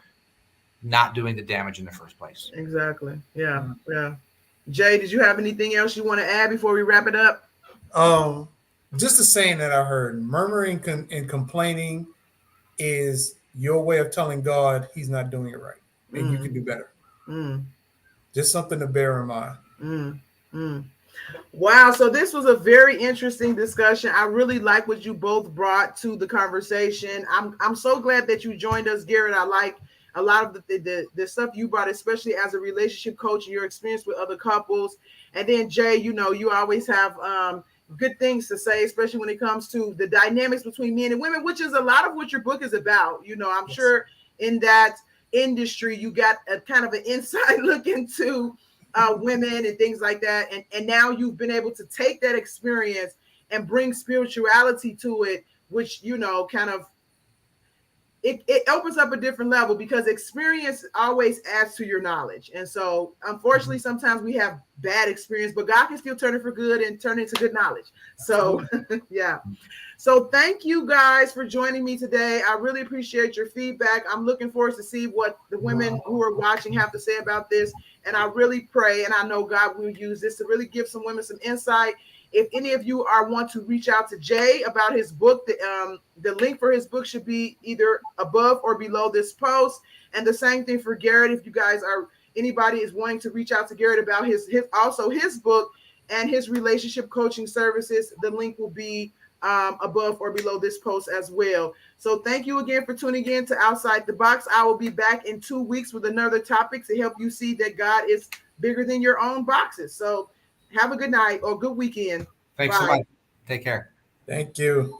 not doing the damage in the first place. Exactly. Yeah. Yeah. Jay, did you have anything else you want to add before we wrap it up? Just the saying that I heard, murmuring and complaining is your way of telling God he's not doing it right and you can do better. Just something to bear in mind. Wow. So this was a very interesting discussion. I really like what you both brought to the conversation. I'm so glad that you joined us, Garrett. I like a lot of the stuff you brought, especially as a relationship coach and your experience with other couples. And then Jay, you always have good things to say, especially when it comes to the dynamics between men and women, which is a lot of what your book is about. I'm sure in that industry, you got a kind of an inside look into women and things like that. And now you've been able to take that experience and bring spirituality to it, which, kind of it opens up a different level because experience always adds to your knowledge. And so unfortunately, sometimes we have bad experience, but God can still turn it for good and turn it into good knowledge. So yeah. So thank you guys for joining me today. I really appreciate your feedback. I'm looking forward to see what the women who are watching have to say about this. And I really pray, and I know God will use this to really give some women some insight. If any of you want to reach out to Jay about his book, the link for his book should be either above or below this post. And the same thing for Garrett. If you guys anybody is wanting to reach out to Garrett about his book and his relationship coaching services, the link will be above or below this post as well. So thank you again for tuning in to Outside the Box. I will be back in 2 weeks with another topic to help you see that God is bigger than your own boxes. So have a good night or good weekend. Thanks so much. Take care. Thank you.